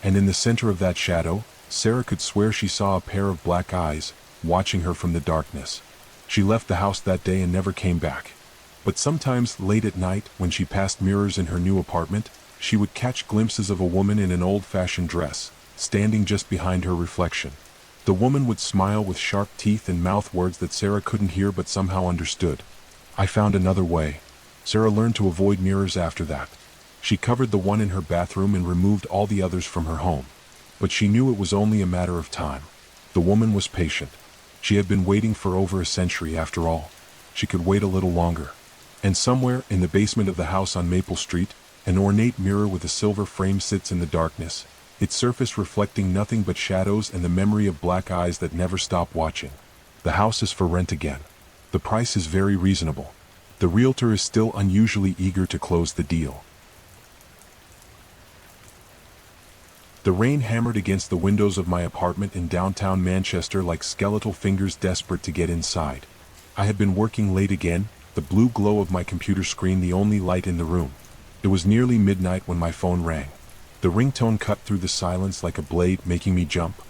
And in the center of that shadow, Sarah could swear she saw a pair of black eyes, watching her from the darkness. She left the house that day and never came back. But sometimes, late at night, when she passed mirrors in her new apartment, she would catch glimpses of a woman in an old-fashioned dress, standing just behind her reflection. The woman would smile with sharp teeth and mouth words that Sarah couldn't hear but somehow understood. I found another way. Sarah learned to avoid mirrors after that. She covered the one in her bathroom and removed all the others from her home. But she knew it was only a matter of time. The woman was patient. She had been waiting for over a century after all. She could wait a little longer. And somewhere, in the basement of the house on Maple Street, an ornate mirror with a silver frame sits in the darkness, its surface reflecting nothing but shadows and the memory of black eyes that never stop watching. The house is for rent again. The price is very reasonable. The realtor is still unusually eager to close the deal. The rain hammered against the windows of my apartment in downtown Manchester like skeletal fingers desperate to get inside. I had been working late again, the blue glow of my computer screen the only light in the room. It was nearly midnight when my phone rang. The ringtone cut through the silence like a blade, making me jump.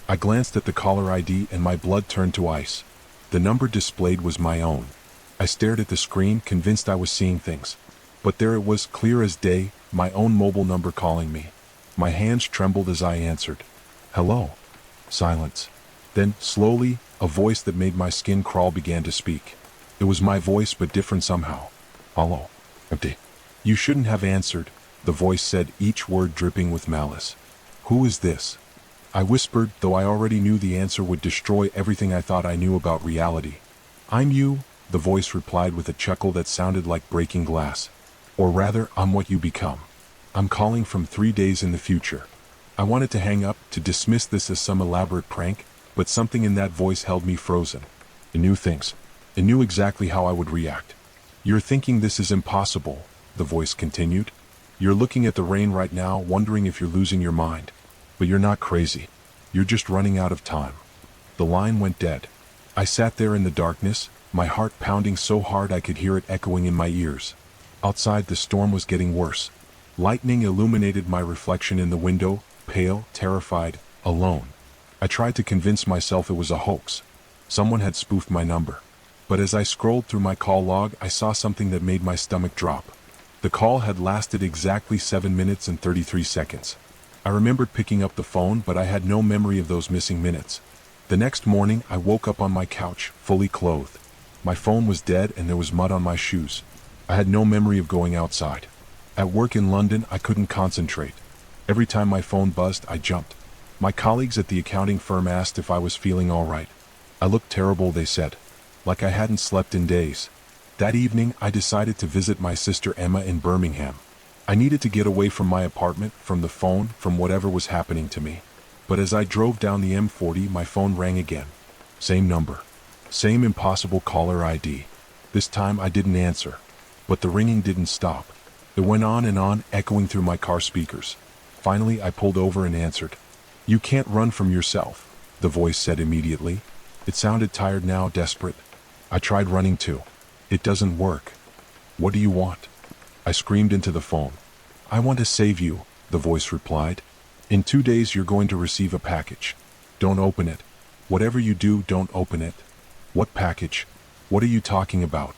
I glanced at the caller ID and my blood turned to ice. The number displayed was my own. I stared at the screen, convinced I was seeing things. But there it was, clear as day, my own mobile number calling me. My hands trembled as I answered. Hello. Silence. Then, slowly, a voice that made my skin crawl began to speak. It was my voice, but different somehow. Hello. Empty. You shouldn't have answered, the voice said, each word dripping with malice. Who is this? I whispered, though I already knew the answer would destroy everything I thought I knew about reality. I'm you, the voice replied with a chuckle that sounded like breaking glass. Or rather, I'm what you become. I'm calling from 3 days in the future. I wanted to hang up, to dismiss this as some elaborate prank, but something in that voice held me frozen. It knew things. It knew exactly how I would react. You're thinking this is impossible, the voice continued. You're looking at the rain right now, wondering if you're losing your mind. But you're not crazy. You're just running out of time. The line went dead. I sat there in the darkness, my heart pounding so hard I could hear it echoing in my ears. Outside, the storm was getting worse. Lightning illuminated my reflection in the window, pale, terrified, alone. I tried to convince myself it was a hoax. Someone had spoofed my number. But as I scrolled through my call log, I saw something that made my stomach drop. The call had lasted exactly 7 minutes and 33 seconds. I remembered picking up the phone, but I had no memory of those missing minutes. The next morning, I woke up on my couch, fully clothed. My phone was dead and there was mud on my shoes. I had no memory of going outside. At work in London, I couldn't concentrate. Every time my phone buzzed, I jumped. My colleagues at the accounting firm asked if I was feeling all right. I looked terrible, they said. Like I hadn't slept in days. That evening, I decided to visit my sister Emma in Birmingham. I needed to get away from my apartment, from the phone, from whatever was happening to me. But as I drove down the M40, my phone rang again. Same number. Same impossible caller ID. This time I didn't answer. But the ringing didn't stop. It went on, echoing through my car speakers. Finally, I pulled over and answered. You can't run from yourself, the voice said immediately. It sounded tired now, desperate. I tried running too. It doesn't work. What do you want? I screamed into the phone. I want to save you, the voice replied. In 2 days you're going to receive a package. Don't open it. Whatever you do, don't open it. What package? What are you talking about?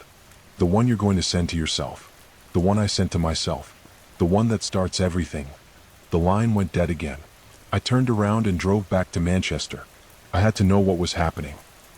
The one you're going to send to yourself. The one I sent to myself. The one that starts everything. The line went dead again. I turned around and drove back to Manchester. I had to know what was happening.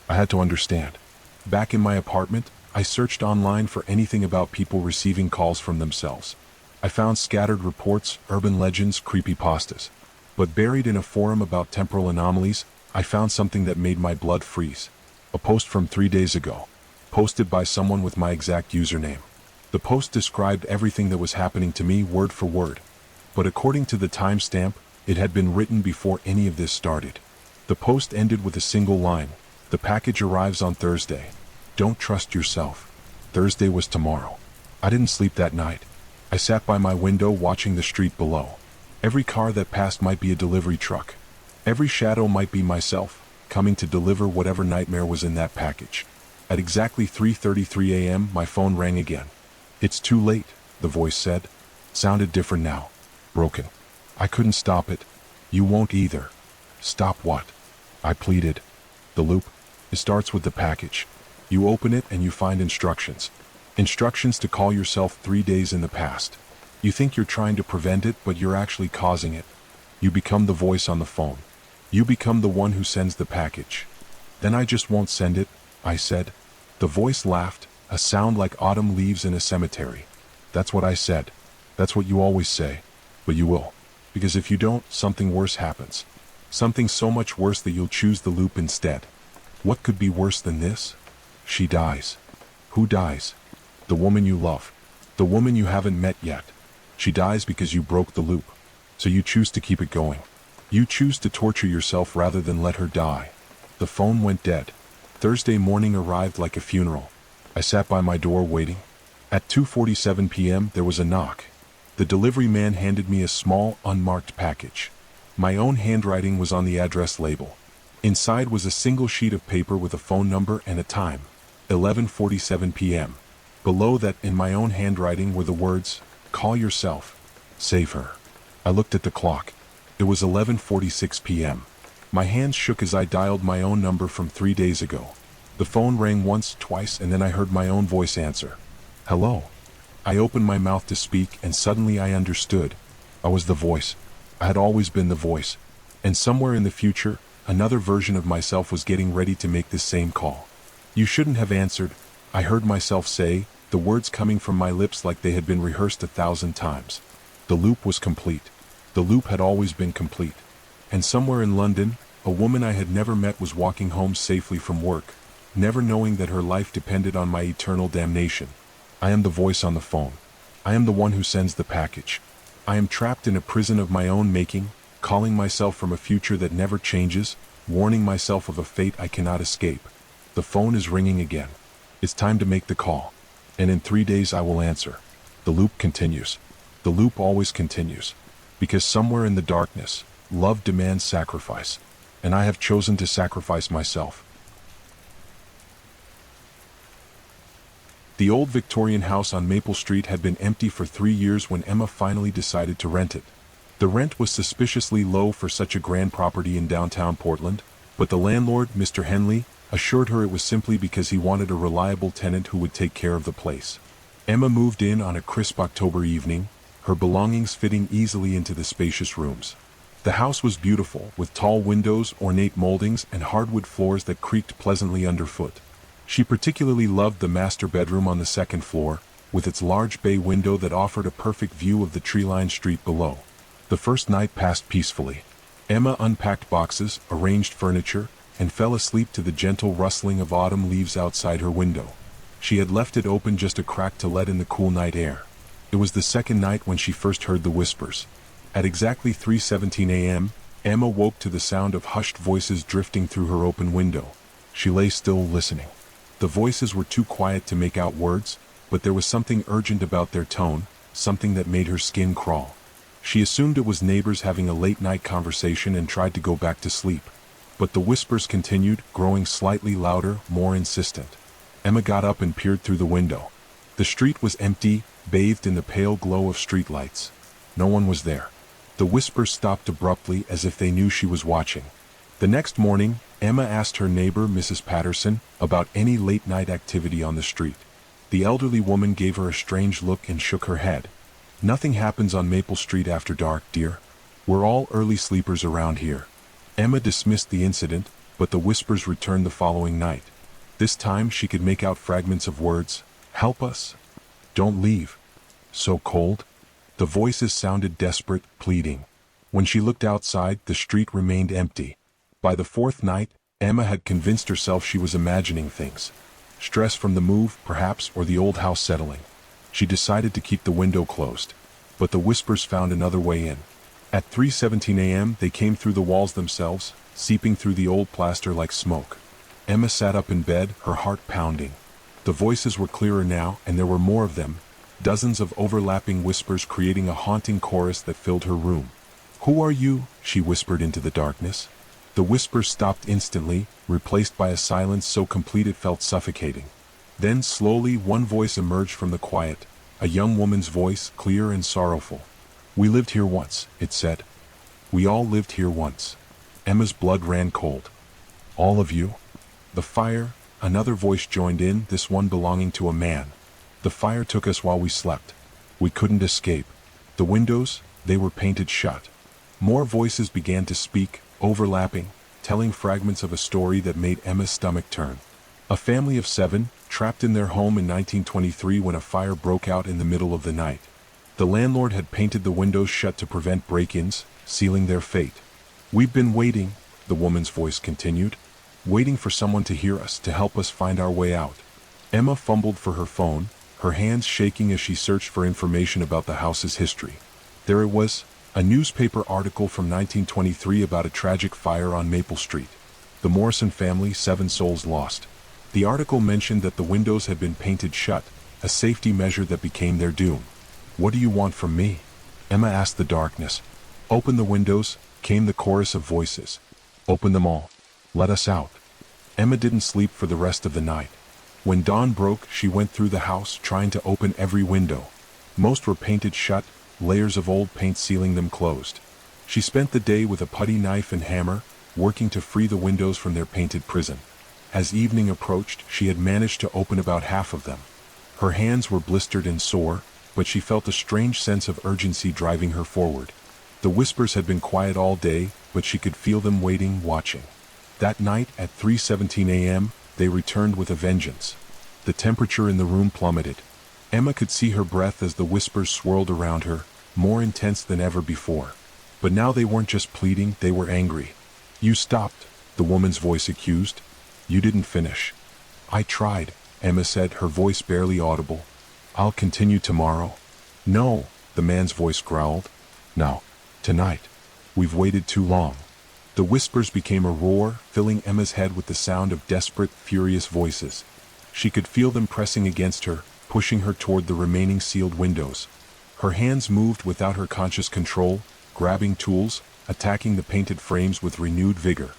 I had to understand. Back in my apartment, I searched online for anything about people receiving calls from themselves. I found scattered reports, urban legends, creepypastas. But buried in a forum about temporal anomalies, I found something that made my blood freeze. A post from 3 days ago. Posted by someone with my exact username. The post described everything that was happening to me word for word. But according to the timestamp, it had been written before any of this started. The post ended with a single line. The package arrives on Thursday. Don't trust yourself. Thursday was tomorrow. I didn't sleep that night. I sat by my window watching the street below. Every car that passed might be a delivery truck. Every shadow might be myself, coming to deliver whatever nightmare was in that package. At exactly 3:33 a.m., my phone rang again. It's too late, the voice said. Sounded different now. Broken. I couldn't stop it. You won't either. Stop what? I pleaded. The loop. It starts with the package. You open it and you find instructions. Instructions to call yourself 3 days in the past. You think you're trying to prevent it, but you're actually causing it. You become the voice on the phone. You become the one who sends the package. Then I just won't send it, I said. The voice laughed, a sound like autumn leaves in a cemetery. That's what I said. That's what you always say. But you will. Because if you don't, something worse happens. Something so much worse that you'll choose the loop instead. What could be worse than this? She dies. Who dies? The woman you love. The woman you haven't met yet. She dies because you broke the loop. So you choose to keep it going. You choose to torture yourself rather than let her die. The phone went dead. Thursday morning arrived like a funeral. I sat by my door waiting. At 2:47 p.m. there was a knock. The delivery man handed me a small, unmarked package. My own handwriting was on the address label. Inside was a single sheet of paper with a phone number and a time. 11:47 p.m. Below that, in my own handwriting, were the words, "Call yourself. Save her." I looked at the clock. It was 11:46 p.m. My hands shook as I dialed my own number from 3 days ago. The phone rang once, twice, and then I heard my own voice answer. Hello. I opened my mouth to speak, and suddenly I understood. I was the voice. I had always been the voice. And somewhere in the future, another version of myself was getting ready to make this same call. You shouldn't have answered, I heard myself say, the words coming from my lips like they had been rehearsed 1,000 times. The loop was complete. The loop had always been complete. And somewhere in London, a woman I had never met was walking home safely from work, never knowing that her life depended on my eternal damnation. I am the voice on the phone. I am the one who sends the package. I am trapped in a prison of my own making, calling myself from a future that never changes, warning myself of a fate I cannot escape. The phone is ringing again. It's time to make the call. And in 3 days I will answer. The loop continues. The loop always continues. Because somewhere in the darkness, love demands sacrifice. And I have chosen to sacrifice myself. The old Victorian house on Maple Street had been empty for 3 years when Emma finally decided to rent it. The rent was suspiciously low for such a grand property in downtown Portland, but the landlord, Mr. Henley, assured her it was simply because he wanted a reliable tenant who would take care of the place. Emma moved in on a crisp October evening, her belongings fitting easily into the spacious rooms. The house was beautiful, with tall windows, ornate moldings, and hardwood floors that creaked pleasantly underfoot. She particularly loved the master bedroom on the second floor, with its large bay window that offered a perfect view of the tree-lined street below. The first night passed peacefully. Emma unpacked boxes, arranged furniture, and fell asleep to the gentle rustling of autumn leaves outside her window. She had left it open just a crack to let in the cool night air. It was the second night when she first heard the whispers. At exactly 3:17 a.m., Emma woke to the sound of hushed voices drifting through her open window. She lay still, listening. The voices were too quiet to make out words, but there was something urgent about their tone, something that made her skin crawl. She assumed it was neighbors having a late-night conversation and tried to go back to sleep. But the whispers continued, growing slightly louder, more insistent. Emma got up and peered through the window. The street was empty, bathed in the pale glow of streetlights. No one was there. The whispers stopped abruptly as if they knew she was watching. The next morning, Emma asked her neighbor, Mrs. Patterson, about any late-night activity on the street. The elderly woman gave her a strange look and shook her head. Nothing happens on Maple Street after dark, dear. We're all early sleepers around here. Emma dismissed the incident, but the whispers returned the following night. This time she could make out fragments of words. Help us. Don't leave. So cold. The voices sounded desperate, pleading. When she looked outside, the street remained empty. By the fourth night, Emma had convinced herself she was imagining things. Stress from the move, perhaps, or the old house settling. She decided to keep the window closed. But the whispers found another way in. At 3:17 a.m. they came through the walls themselves, seeping through the old plaster like smoke. Emma sat up in bed, her heart pounding. The voices were clearer now, and there were more of them, dozens of overlapping whispers creating a haunting chorus that filled her room. "Who are you?" she whispered into the darkness. The whispers stopped instantly, replaced by a silence so complete it felt suffocating. Then slowly one voice emerged from the quiet, a young woman's voice, clear and sorrowful. "We lived here once," it said. "We all lived here once." Emma's blood ran cold. "All of you?" "The fire," another voice joined in, this one belonging to a man. "The fire took us while we slept. We couldn't escape. The windows, they were painted shut." More voices began to speak, overlapping, telling fragments of a story that made Emma's stomach turn. A family of 7, trapped in their home in 1923 when a fire broke out in the middle of the night. The landlord had painted the windows shut to prevent break-ins, sealing their fate. "We've been waiting," the woman's voice continued, "waiting for someone to hear us, to help us find our way out." Emma fumbled for her phone, her hands shaking as she searched for information about the house's history. There it was, a newspaper article from 1923 about a tragic fire on Maple Street. The Morrison family, 7 souls lost. The article mentioned that the windows had been painted shut, a safety measure that became their doom. "What do you want from me?" Emma asked the darkness. "Open the windows," came the chorus of voices. "Open them all. Let us out." Emma didn't sleep for the rest of the night. When dawn broke, she went through the house, trying to open every window. Most were painted shut, layers of old paint sealing them closed. She spent the day with a putty knife and hammer, working to free the windows from their painted prison. As evening approached, she had managed to open about half of them. Her hands were blistered and sore, but she felt a strange sense of urgency driving her forward. The whispers had been quiet all day, but she could feel them waiting, watching. That night, at 3:17 a.m., they returned with a vengeance. The temperature in the room plummeted. Emma could see her breath as the whispers swirled around her, more intense than ever before. But now they weren't just pleading, they were angry. "You stopped," the woman's voice accused. "You didn't finish." "I tried," Emma said, her voice barely audible. "I'll continue tomorrow." "No," the man's voice growled. "No. Tonight. We've waited too long." The whispers became a roar, filling Emma's head with the sound of desperate, furious voices. She could feel them pressing against her, pushing her toward the remaining sealed windows. Her hands moved without her conscious control, grabbing tools, attacking the painted frames with renewed vigor.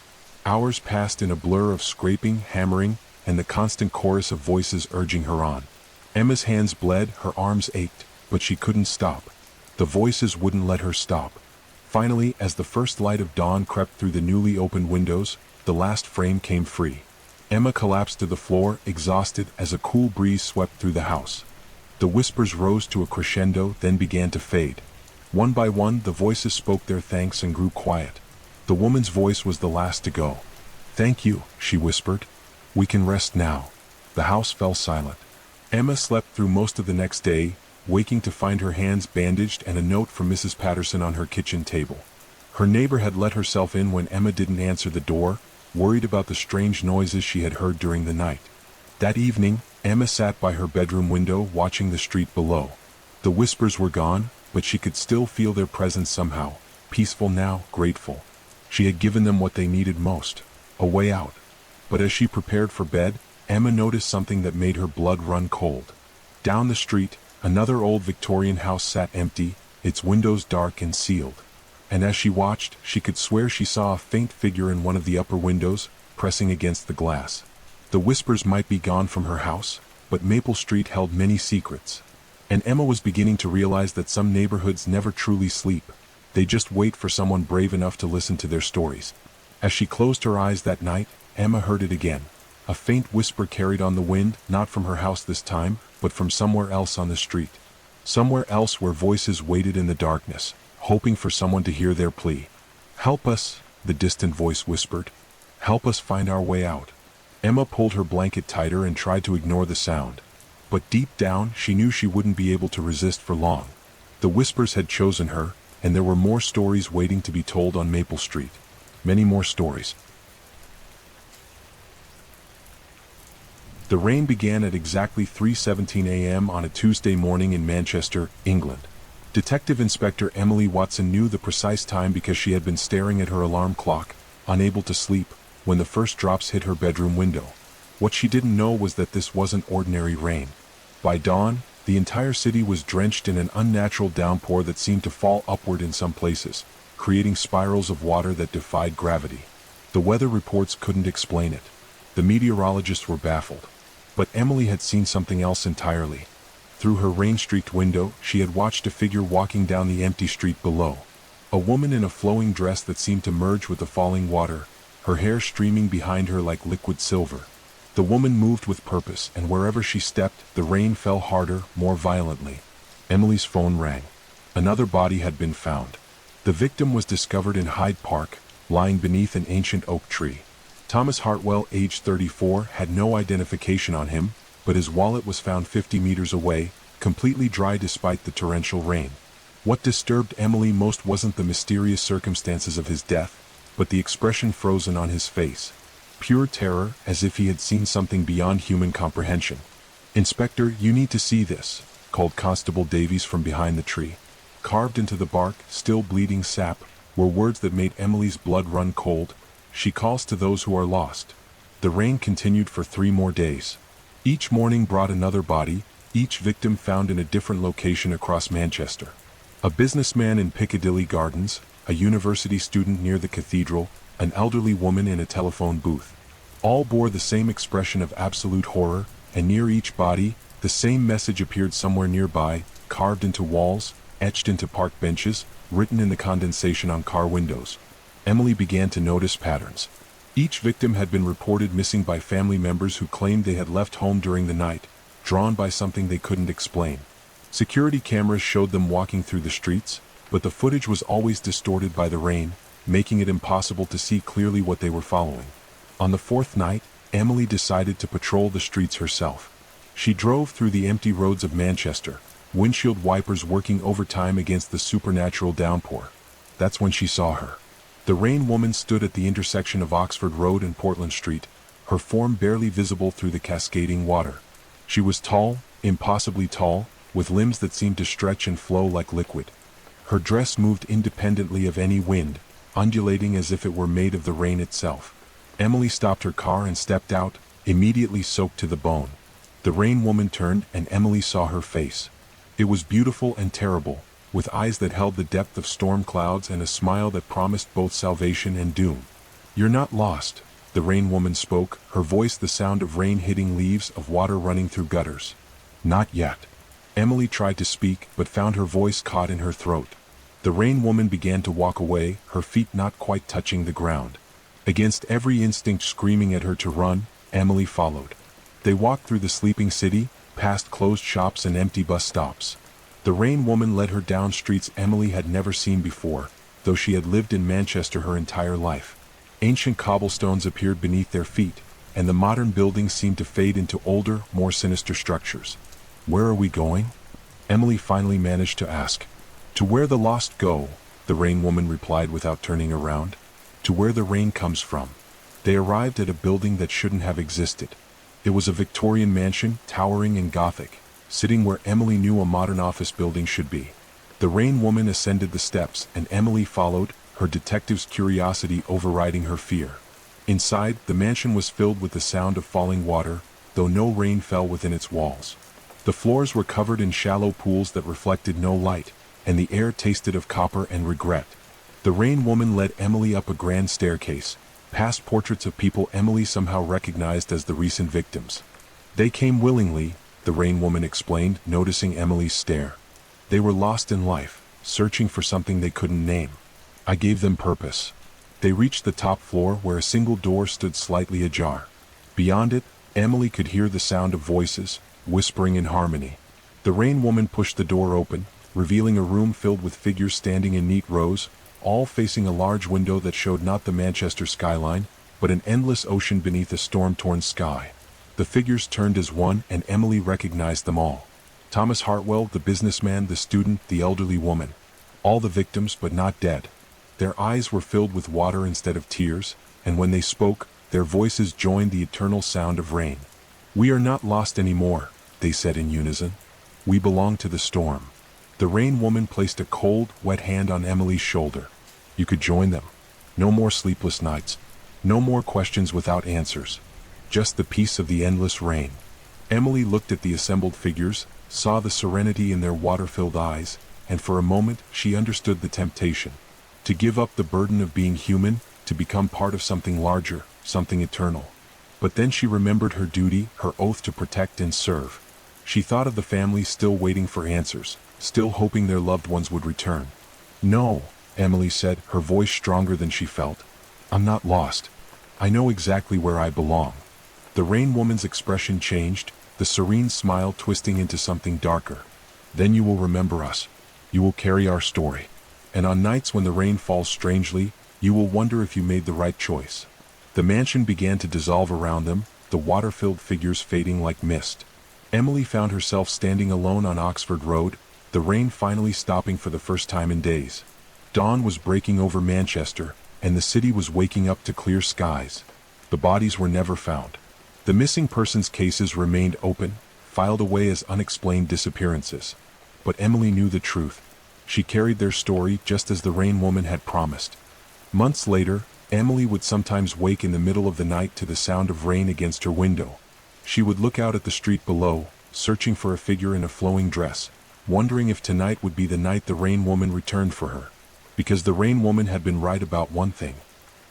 Hours passed in a blur of scraping, hammering, and the constant chorus of voices urging her on. Emma's hands bled, her arms ached, but she couldn't stop. The voices wouldn't let her stop. Finally, as the first light of dawn crept through the newly opened windows, the last frame came free. Emma collapsed to the floor, exhausted, as a cool breeze swept through the house. The whispers rose to a crescendo, then began to fade. One by one, the voices spoke their thanks and grew quiet. The woman's voice was the last to go. "Thank you," she whispered. "We can rest now." The house fell silent. Emma slept through most of the next day, waking to find her hands bandaged and a note from Mrs. Patterson on her kitchen table. Her neighbor had let herself in when Emma didn't answer the door, worried about the strange noises she had heard during the night. That evening, Emma sat by her bedroom window watching the street below. The whispers were gone, but she could still feel their presence somehow, peaceful now, grateful. She had given them what they needed most, a way out. But as she prepared for bed, Emma noticed something that made her blood run cold. Down the street, another old Victorian house sat empty, its windows dark and sealed. And as she watched, she could swear she saw a faint figure in one of the upper windows, pressing against the glass. The whispers might be gone from her house, but Maple Street held many secrets. And Emma was beginning to realize that some neighborhoods never truly sleep. They just wait for someone brave enough to listen to their stories. As she closed her eyes that night, Emma heard it again. A faint whisper carried on the wind, not from her house this time, but from somewhere else on the street. Somewhere else where voices waited in the darkness, hoping for someone to hear their plea. "Help us," the distant voice whispered. "Help us find our way out." Emma pulled her blanket tighter and tried to ignore the sound. But deep down, she knew she wouldn't be able to resist for long. The whispers had chosen her, and there were more stories waiting to be told on Maple Street. Many more stories. The rain began at exactly 3:17 a.m. on a Tuesday morning in Manchester, England. Detective Inspector Emily Watson knew the precise time because she had been staring at her alarm clock, unable to sleep, when the first drops hit her bedroom window. What she didn't know was that this wasn't ordinary rain. By dawn, the entire city was drenched in an unnatural downpour that seemed to fall upward in some places, creating spirals of water that defied gravity. The weather reports couldn't explain it. The meteorologists were baffled. But Emily had seen something else entirely. Through her rain-streaked window, she had watched a figure walking down the empty street below. A woman in a flowing dress that seemed to merge with the falling water, her hair streaming behind her like liquid silver. The woman moved with purpose, and wherever she stepped, the rain fell harder, more violently. Emily's phone rang. Another body had been found. The victim was discovered in Hyde Park, lying beneath an ancient oak tree. Thomas Hartwell, aged 34, had no identification on him, but his wallet was found 50 meters away, completely dry despite the torrential rain. What disturbed Emily most wasn't the mysterious circumstances of his death, but the expression frozen on his face. Pure terror, as if he had seen something beyond human comprehension. "Inspector, you need to see this," called Constable Davies from behind the tree. Carved into the bark, still bleeding sap, were words that made Emily's blood run cold. She calls to those who are lost. The rain continued for 3 more days. Each morning brought another body, each victim found in a different location across Manchester. A businessman in Piccadilly Gardens, a university student near the cathedral, an elderly woman in a telephone booth. All bore the same expression of absolute horror, and near each body, the same message appeared somewhere nearby, carved into walls, etched into park benches, written in the condensation on car windows. Emily began to notice patterns. Each victim had been reported missing by family members who claimed they had left home during the night, drawn by something they couldn't explain. Security cameras showed them walking through the streets, but the footage was always distorted by the rain, making it impossible to see clearly what they were following. On the 4th night, Emily decided to patrol the streets herself. She drove through the empty roads of Manchester, windshield wipers working overtime against the supernatural downpour. That's when she saw her. The rain woman stood at the intersection of Oxford Road and Portland Street, her form barely visible through the cascading water. She was tall, impossibly tall, with limbs that seemed to stretch and flow like liquid. Her dress moved independently of any wind, undulating as if it were made of the rain itself. Emily stopped her car and stepped out, immediately soaked to the bone. The rain woman turned and Emily saw her face. It was beautiful and terrible, with eyes that held the depth of storm clouds and a smile that promised both salvation and doom. "You're not lost," the rain woman spoke, her voice the sound of rain hitting leaves, of water running through gutters. "Not yet." Emily tried to speak, but found her voice caught in her throat. The rain woman began to walk away, her feet not quite touching the ground. Against every instinct screaming at her to run, Emily followed. They walked through the sleeping city, past closed shops and empty bus stops. The rain woman led her down streets Emily had never seen before, though she had lived in Manchester her entire life. Ancient cobblestones appeared beneath their feet, and the modern buildings seemed to fade into older, more sinister structures. "Where are we going?" Emily finally managed to ask. "To where the lost go," the rain woman replied without turning around. "To where the rain comes from." They arrived at a building that shouldn't have existed. It was a Victorian mansion, towering and Gothic, sitting where Emily knew a modern office building should be. The rain woman ascended the steps, and Emily followed, her detective's curiosity overriding her fear. Inside, the mansion was filled with the sound of falling water, though no rain fell within its walls. The floors were covered in shallow pools that reflected no light, and the air tasted of copper and regret. The rain woman led Emily up a grand staircase, past portraits of people Emily somehow recognized as the recent victims. "They came willingly," the rain woman explained, noticing Emily's stare. "They were lost in life, searching for something they couldn't name. I gave them purpose." They reached the top floor where a single door stood slightly ajar. Beyond it, Emily could hear the sound of voices, whispering in harmony. The rain woman pushed the door open, revealing a room filled with figures standing in neat rows, all facing a large window that showed not the Manchester skyline, but an endless ocean beneath a storm-torn sky. The figures turned as one, and Emily recognized them all. Thomas Hartwell, the businessman, the student, the elderly woman. All the victims, but not dead. Their eyes were filled with water instead of tears, and when they spoke, their voices joined the eternal sound of rain. "We are not lost anymore," they said in unison. "We belong to the storm." The rain woman placed a cold, wet hand on Emily's shoulder. "You could join them. No more sleepless nights. No more questions without answers. Just the peace of the endless rain." Emily looked at the assembled figures, saw the serenity in their water-filled eyes, and for a moment she understood the temptation. To give up the burden of being human, to become part of something larger, something eternal. But then she remembered her duty, her oath to protect and serve. She thought of the family still waiting for answers, still hoping their loved ones would return. "No," Emily said, her voice stronger than she felt. "I'm not lost. I know exactly where I belong." The rain woman's expression changed, the serene smile twisting into something darker. "Then you will remember us. You will carry our story. And on nights when the rain falls strangely, you will wonder if you made the right choice." The mansion began to dissolve around them, the water-filled figures fading like mist. Emily found herself standing alone on Oxford Road, the rain finally stopping for the first time in days. Dawn was breaking over Manchester, and the city was waking up to clear skies. The bodies were never found. The missing persons cases remained open, filed away as unexplained disappearances. But Emily knew the truth. She carried their story just as the rain woman had promised. Months later, Emily would sometimes wake in the middle of the night to the sound of rain against her window. She would look out at the street below, searching for a figure in a flowing dress, wondering if tonight would be the night the rain woman returned for her. Because the rain woman had been right about one thing.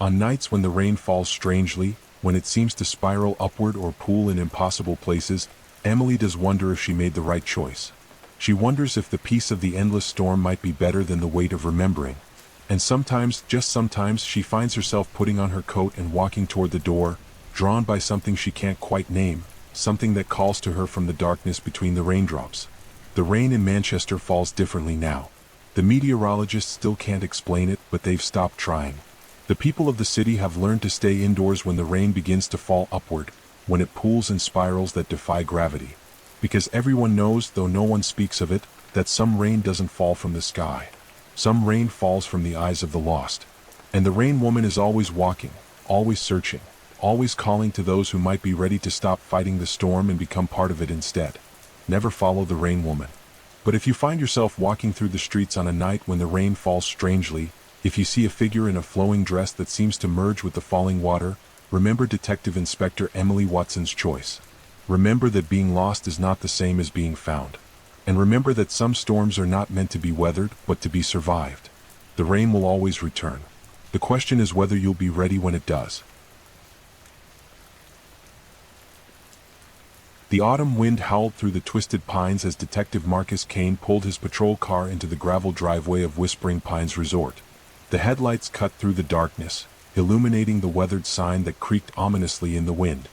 On nights when the rain falls strangely, when it seems to spiral upward or pool in impossible places, Emily does wonder if she made the right choice. She wonders if the peace of the endless storm might be better than the weight of remembering. And sometimes, just sometimes, she finds herself putting on her coat and walking toward the door, drawn by something she can't quite name, something that calls to her from the darkness between the raindrops. The rain in Manchester falls differently now. The meteorologists still can't explain it, but they've stopped trying. The people of the city have learned to stay indoors when the rain begins to fall upward, when it pools in spirals that defy gravity. Because everyone knows, though no one speaks of it, that some rain doesn't fall from the sky. Some rain falls from the eyes of the lost. And the rain woman is always walking, always searching, always calling to those who might be ready to stop fighting the storm and become part of it instead. Never follow the rain woman. But if you find yourself walking through the streets on a night when the rain falls strangely, if you see a figure in a flowing dress that seems to merge with the falling water, remember Detective Inspector Emily Watson's choice. Remember that being lost is not the same as being found. And remember that some storms are not meant to be weathered, but to be survived. The rain will always return. The question is whether you'll be ready when it does. The autumn wind howled through the twisted pines as Detective Marcus Kane pulled his patrol car into the gravel driveway of Whispering Pines Resort. The headlights cut through the darkness, illuminating the weathered sign that creaked ominously in the wind.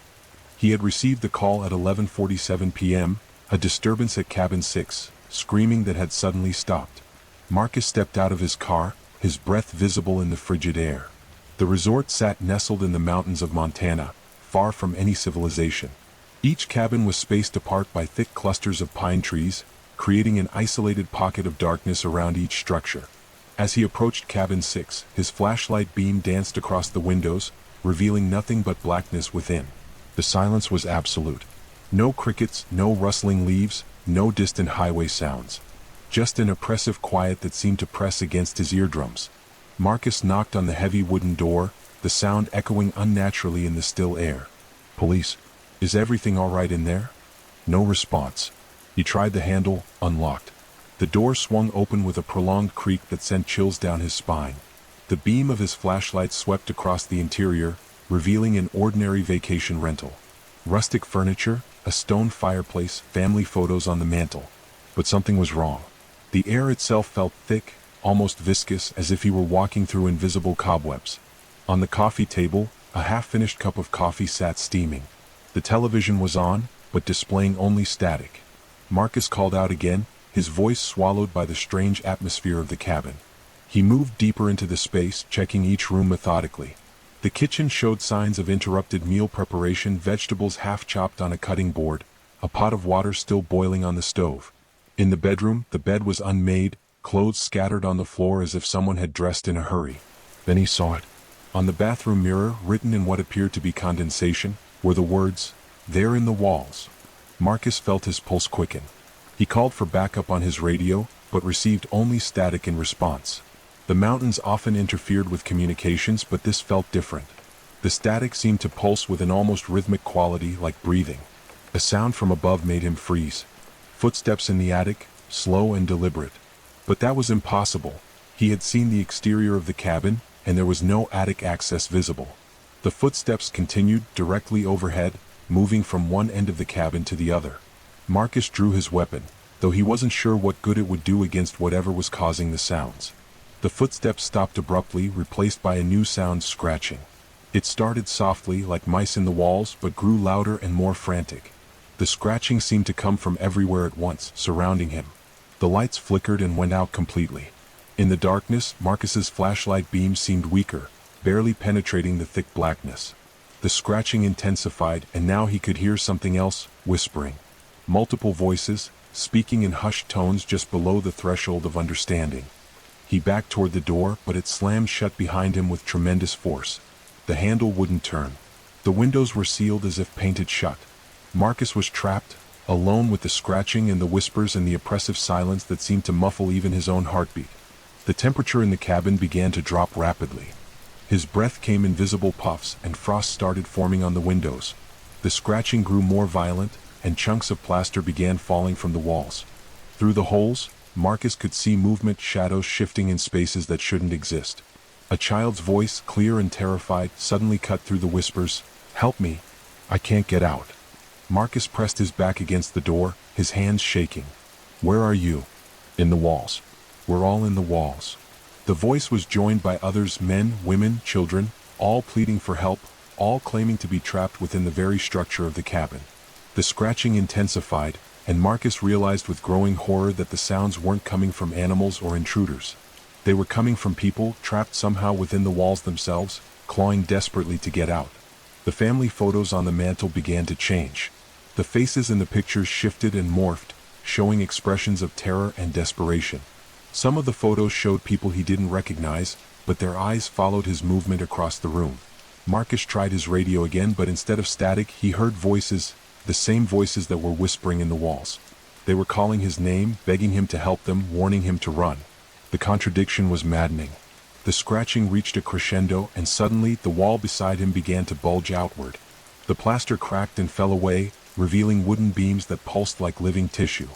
He had received the call at 11:47 p.m., a disturbance at cabin 6, screaming that had suddenly stopped. Marcus stepped out of his car, his breath visible in the frigid air. The resort sat nestled in the mountains of Montana, far from any civilization. Each cabin was spaced apart by thick clusters of pine trees, creating an isolated pocket of darkness around each structure. As he approached cabin 6, his flashlight beam danced across the windows, revealing nothing but blackness within. The silence was absolute. No crickets, no rustling leaves, no distant highway sounds. Just an oppressive quiet that seemed to press against his eardrums. Marcus knocked on the heavy wooden door, the sound echoing unnaturally in the still air. "Police? Is everything all right in there?" No response. He tried the handle, unlocked. The door swung open with a prolonged creak that sent chills down his spine. The beam of his flashlight swept across the interior, revealing an ordinary vacation rental. Rustic furniture, a stone fireplace, family photos on the mantel. But something was wrong. The air itself felt thick, almost viscous, as if he were walking through invisible cobwebs. On the coffee table, a half-finished cup of coffee sat steaming. The television was on, but displaying only static. Marcus called out again, his voice swallowed by the strange atmosphere of the cabin. He moved deeper into the space, checking each room methodically. The kitchen showed signs of interrupted meal preparation, vegetables half chopped on a cutting board, a pot of water still boiling on the stove. In the bedroom, the bed was unmade, clothes scattered on the floor as if someone had dressed in a hurry. Then he saw it. On the bathroom mirror, written in what appeared to be condensation, were the words, There in the walls. Marcus felt his pulse quicken. He called for backup on his radio, but received only static in response. The mountains often interfered with communications, but this felt different. The static seemed to pulse with an almost rhythmic quality, like breathing. A sound from above made him freeze. Footsteps in the attic, slow and deliberate. But that was impossible. He had seen the exterior of the cabin, and there was no attic access visible. The footsteps continued directly overhead, moving from one end of the cabin to the other. Marcus drew his weapon, though he wasn't sure what good it would do against whatever was causing the sounds. The footsteps stopped abruptly, replaced by a new sound: scratching. It started softly, like mice in the walls, but grew louder and more frantic. The scratching seemed to come from everywhere at once, surrounding him. The lights flickered and went out completely. In the darkness, Marcus's flashlight beam seemed weaker, barely penetrating the thick blackness. The scratching intensified, and now he could hear something else, whispering. Multiple voices, speaking in hushed tones just below the threshold of understanding. He backed toward the door, but it slammed shut behind him with tremendous force. The handle wouldn't turn. The windows were sealed as if painted shut. Marcus was trapped, alone with the scratching and the whispers and the oppressive silence that seemed to muffle even his own heartbeat. The temperature in the cabin began to drop rapidly. His breath came in visible puffs, and frost started forming on the windows. The scratching grew more violent, and chunks of plaster began falling from the walls. Through the holes, Marcus could see movement, shadows shifting in spaces that shouldn't exist. A child's voice, clear and terrified, suddenly cut through the whispers. "Help me. I can't get out." Marcus pressed his back against the door, his hands shaking. "Where are you?" "In the walls." "We're all in the walls." The voice was joined by others, men, women, children, all pleading for help, all claiming to be trapped within the very structure of the cabin. The scratching intensified, and Marcus realized with growing horror that the sounds weren't coming from animals or intruders. They were coming from people, trapped somehow within the walls themselves, clawing desperately to get out. The family photos on the mantel began to change. The faces in the pictures shifted and morphed, showing expressions of terror and desperation. Some of the photos showed people he didn't recognize, but their eyes followed his movement across the room. Marcus tried his radio again, but instead of static, he heard voices, the same voices that were whispering in the walls. They were calling his name, begging him to help them, warning him to run. The contradiction was maddening. The scratching reached a crescendo, and suddenly the wall beside him began to bulge outward. The plaster cracked and fell away, revealing wooden beams that pulsed like living tissue.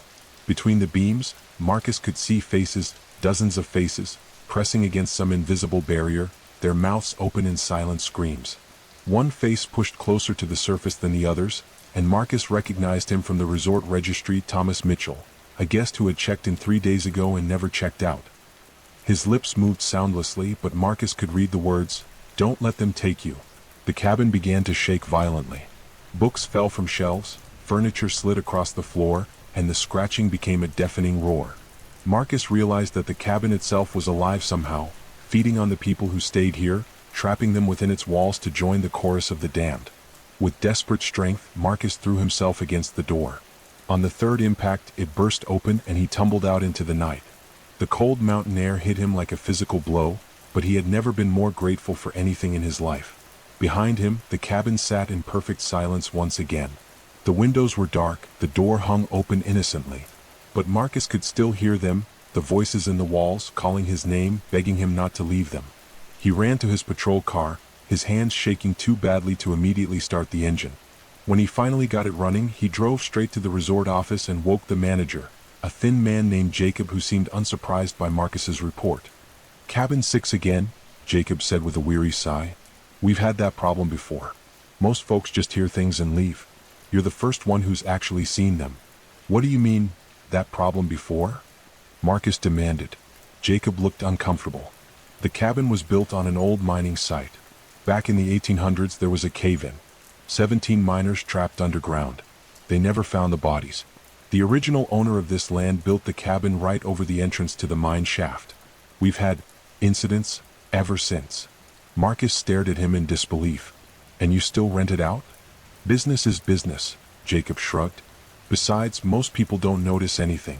Between the beams, Marcus could see faces, dozens of faces, pressing against some invisible barrier, their mouths open in silent screams. One face pushed closer to the surface than the others, and Marcus recognized him from the resort registry: Thomas Mitchell, a guest who had checked in 3 days ago and never checked out. His lips moved soundlessly, but Marcus could read the words, "Don't let them take you." The cabin began to shake violently. Books fell from shelves, furniture slid across the floor, and the scratching became a deafening roar. Marcus realized that the cabin itself was alive somehow, feeding on the people who stayed here, trapping them within its walls to join the chorus of the damned. With desperate strength, Marcus threw himself against the door. On the third impact, it burst open and he tumbled out into the night. The cold mountain air hit him like a physical blow, but he had never been more grateful for anything in his life. Behind him, the cabin sat in perfect silence once again. The windows were dark, the door hung open innocently. But Marcus could still hear them, the voices in the walls, calling his name, begging him not to leave them. He ran to his patrol car, his hands shaking too badly to immediately start the engine. When he finally got it running, he drove straight to the resort office and woke the manager, a thin man named Jacob who seemed unsurprised by Marcus's report. "Cabin 6 again," Jacob said with a weary sigh. "We've had that problem before. Most folks just hear things and leave. You're the first one who's actually seen them." "What do you mean, that problem before?" Marcus demanded. Jacob looked uncomfortable. The cabin was built on an old mining site. Back in the 1800s there was a cave-in. 17 miners trapped underground. They never found the bodies. The original owner of this land built the cabin right over the entrance to the mine shaft. We've had incidents ever since. Marcus stared at him in disbelief. "And you still rent it out?" "Business is business," Jacob shrugged. "Besides, most people don't notice anything.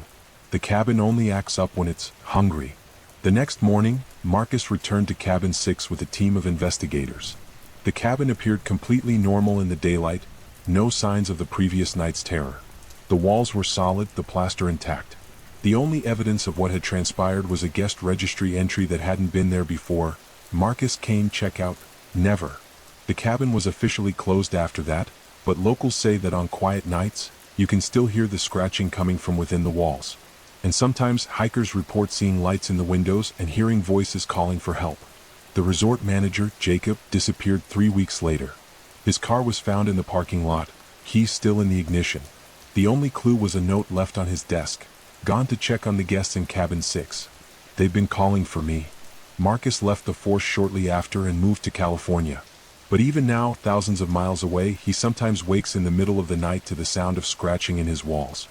The cabin only acts up when it's hungry." The next morning, Marcus returned to cabin 6 with a team of investigators. The cabin appeared completely normal in the daylight, No signs of the previous night's terror. The walls were solid, the plaster intact. The only evidence of what had transpired was a guest registry entry that hadn't been there before. Marcus Kane checkout, never. The cabin was officially closed after that, but locals say that on quiet nights, you can still hear the scratching coming from within the walls. And sometimes hikers report seeing lights in the windows and hearing voices calling for help. The resort manager, Jacob, disappeared 3 weeks later. His car was found in the parking lot, keys still in the ignition. The only clue was a note left on his desk. Gone to check on the guests in cabin 6. They've been calling for me. Marcus left the force shortly after and moved to California. But even now, thousands of miles away, he sometimes wakes in the middle of the night to the sound of scratching in his walls.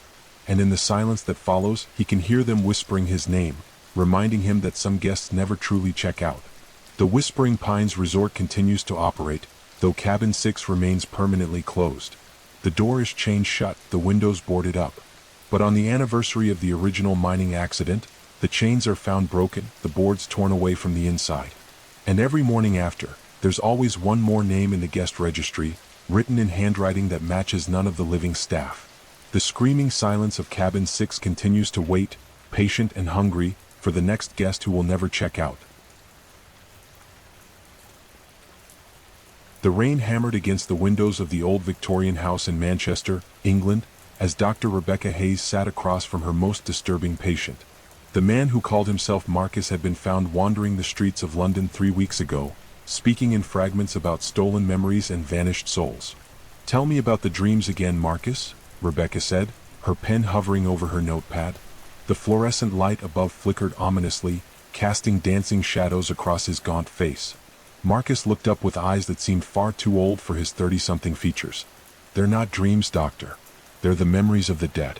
And in the silence that follows, he can hear them whispering his name, reminding him that some guests never truly check out. The Whispering Pines Resort continues to operate, though cabin 6 remains permanently closed. The door is chained shut, the windows boarded up. But on the anniversary of the original mining accident, the chains are found broken, the boards torn away from the inside. And every morning after, there's always one more name in the guest registry, written in handwriting that matches none of the living staff. The screaming silence of cabin 6 continues to wait, patient and hungry, for the next guest who will never check out. The rain hammered against the windows of the old Victorian house in Manchester, England, as Dr. Rebecca Hayes sat across from her most disturbing patient. The man who called himself Marcus had been found wandering the streets of London 3 weeks ago, speaking in fragments about stolen memories and vanished souls. "Tell me about the dreams again, Marcus," Rebecca said, her pen hovering over her notepad. The fluorescent light above flickered ominously, casting dancing shadows across his gaunt face. Marcus looked up with eyes that seemed far too old for his 30-something features. "They're not dreams, doctor. They're the memories of the dead.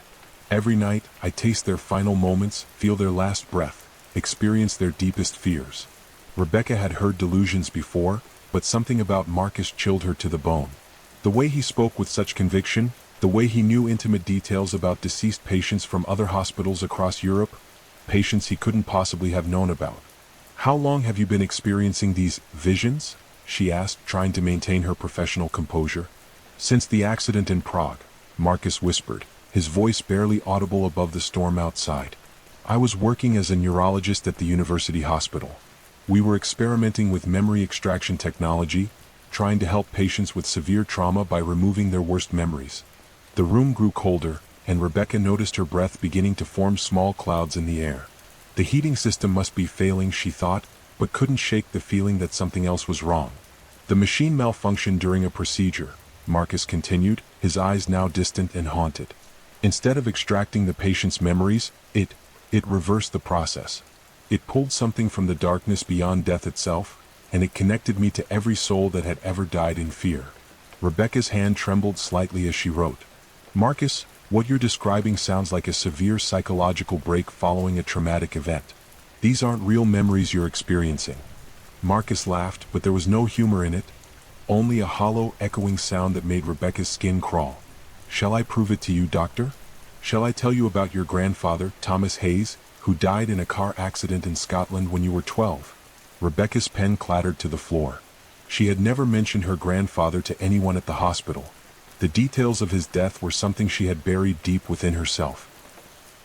Every night, I taste their final moments, feel their last breath, experience their deepest fears." Rebecca had heard delusions before, but something about Marcus chilled her to the bone. The way he spoke with such conviction, the way he knew intimate details about deceased patients from other hospitals across Europe, patients he couldn't possibly have known about. "How long have you been experiencing these visions?" she asked, trying to maintain her professional composure. "Since the accident in Prague," Marcus whispered, his voice barely audible above the storm outside. "I was working as a neurologist at the university hospital. We were experimenting with memory extraction technology, trying to help patients with severe trauma by removing their worst memories." The room grew colder, and Rebecca noticed her breath beginning to form small clouds in the air. The heating system must be failing, she thought, but couldn't shake the feeling that something else was wrong. "The machine malfunctioned during a procedure," Marcus continued, his eyes now distant and haunted. "Instead of extracting the patient's memories, it reversed the process. It pulled something from the darkness beyond death itself, and it connected me to every soul that had ever died in fear." Rebecca's hand trembled slightly as she wrote. "Marcus, what you're describing sounds like a severe psychological break following a traumatic event. These aren't real memories you're experiencing." Marcus laughed, but there was no humor in it, only a hollow, echoing sound that made Rebecca's skin crawl. "Shall I prove it to you, doctor? Shall I tell you about your grandfather, Thomas Hayes, who died in a car accident in Scotland when you were 12? Rebecca's pen clattered to the floor. She had never mentioned her grandfather to anyone at the hospital. The details of his death were something she had buried deep within herself.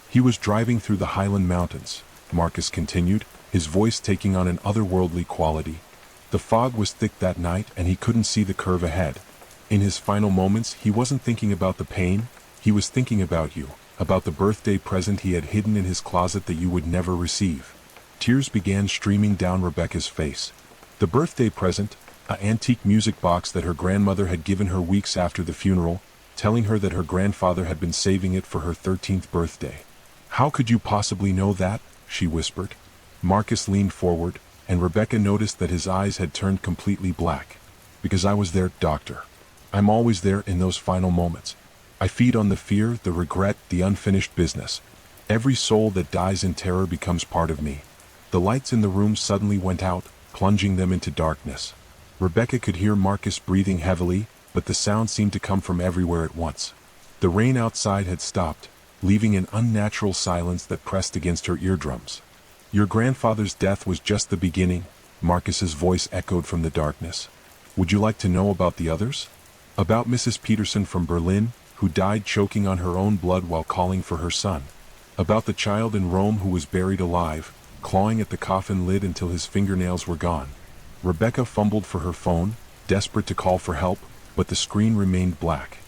"He was driving through the Highland Mountains," Marcus continued, his voice taking on an otherworldly quality. "The fog was thick that night and he couldn't see the curve ahead. In his final moments, he wasn't thinking about the pain, he was thinking about you, about the birthday present he had hidden in his closet that you would never receive." Tears began streaming down Rebecca's face. The birthday present, an antique music box that her grandmother had given her weeks after the funeral, telling her that her grandfather had been saving it for her 13th birthday. "How could you possibly know that?" she whispered. Marcus leaned forward, and Rebecca noticed that his eyes had turned completely black. "Because I was there, doctor. I'm always there in those final moments. I feed on the fear, the regret, the unfinished business. Every soul that dies in terror becomes part of me." The lights in the room suddenly went out, plunging them into darkness. Rebecca could hear Marcus breathing heavily, but the sound seemed to come from everywhere at once. The rain outside had stopped, leaving an unnatural silence that pressed against her eardrums. "Your grandfather's death was just the beginning," Marcus's voice echoed from the darkness. "Would you like to know about the others?" About Mrs. Peterson from Berlin, who died choking on her own blood while calling for her son. About the child in Rome who was buried alive, clawing at the coffin lid until his fingernails were gone. Rebecca fumbled for her phone, desperate to call for help, but the screen remained black.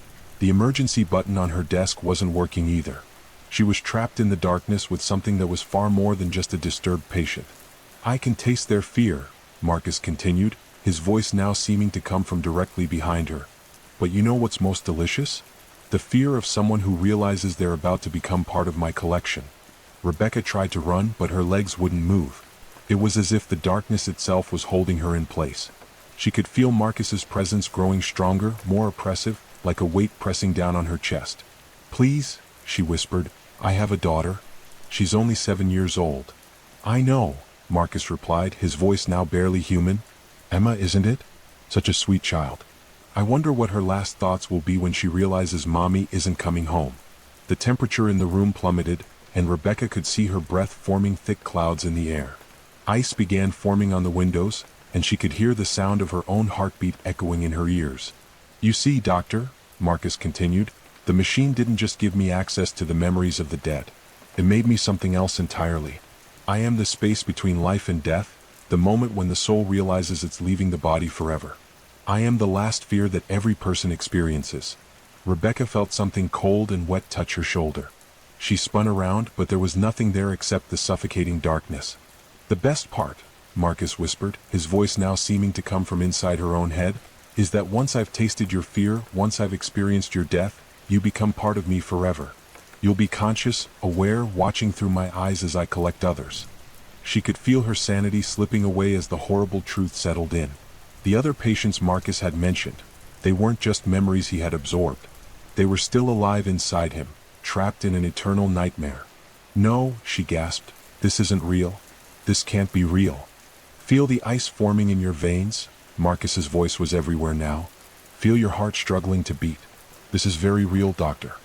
The emergency button on her desk wasn't working either. She was trapped in the darkness with something that was far more than just a disturbed patient. "I can taste their fear," Marcus continued, his voice now seeming to come from directly behind her. "But you know what's most delicious? The fear of someone who realizes they're about to become part of my collection." Rebecca tried to run, but her legs wouldn't move. It was as if the darkness itself was holding her in place. She could feel Marcus's presence growing stronger, more oppressive, like a weight pressing down on her chest. "Please," she whispered, "I have a daughter. She's only 7 years old." "I know," Marcus replied, his voice now barely human. "Emma, isn't it? Such a sweet child. I wonder what her last thoughts will be when she realizes Mommy isn't coming home." The temperature in the room plummeted, and Rebecca could see her breath forming thick clouds in the air. Ice began forming on the windows, and she could hear the sound of her own heartbeat echoing in her ears. "You see, Doctor," Marcus continued, "the machine didn't just give me access to the memories of the dead. It made me something else entirely. I am the space between life and death, the moment when the soul realizes it's leaving the body forever. I am the last fear that every person experiences." Rebecca felt something cold and wet touch her shoulder. She spun around, but there was nothing there except the suffocating darkness. "The best part," Marcus whispered, his voice now seeming to come from inside her own head, "is that once I've tasted your fear, once I've experienced your death, you become part of me forever. You'll be conscious, aware, watching through my eyes as I collect others." She could feel her sanity slipping away as the horrible truth settled in. The other patients Marcus had mentioned, they weren't just memories he had absorbed. They were still alive inside him, trapped in an eternal nightmare. "No," she gasped, "this isn't real. This can't be real." "Feel the ice forming in your veins?" Marcus's voice was everywhere now. "Feel your heart struggling to beat. This is very real, Doctor.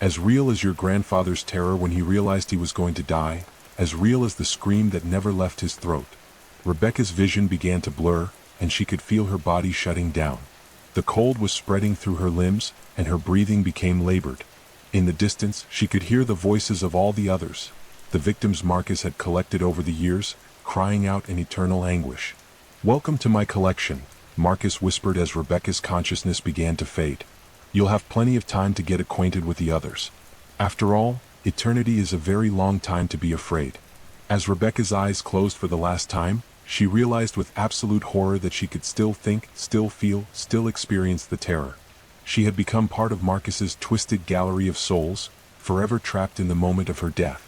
As real as your grandfather's terror when he realized he was going to die, as real as the scream that never left his throat." Rebecca's vision began to blur, and she could feel her body shutting down. The cold was spreading through her limbs, and her breathing became labored. In the distance, she could hear the voices of all the others, the victims Marcus had collected over the years, crying out in eternal anguish. "Welcome to my collection," Marcus whispered as Rebecca's consciousness began to fade. "You'll have plenty of time to get acquainted with the others. After all, eternity is a very long time to be afraid." As Rebecca's eyes closed for the last time, she realized with absolute horror that she could still think, still feel, still experience the terror. She had become part of Marcus's twisted gallery of souls, forever trapped in the moment of her death.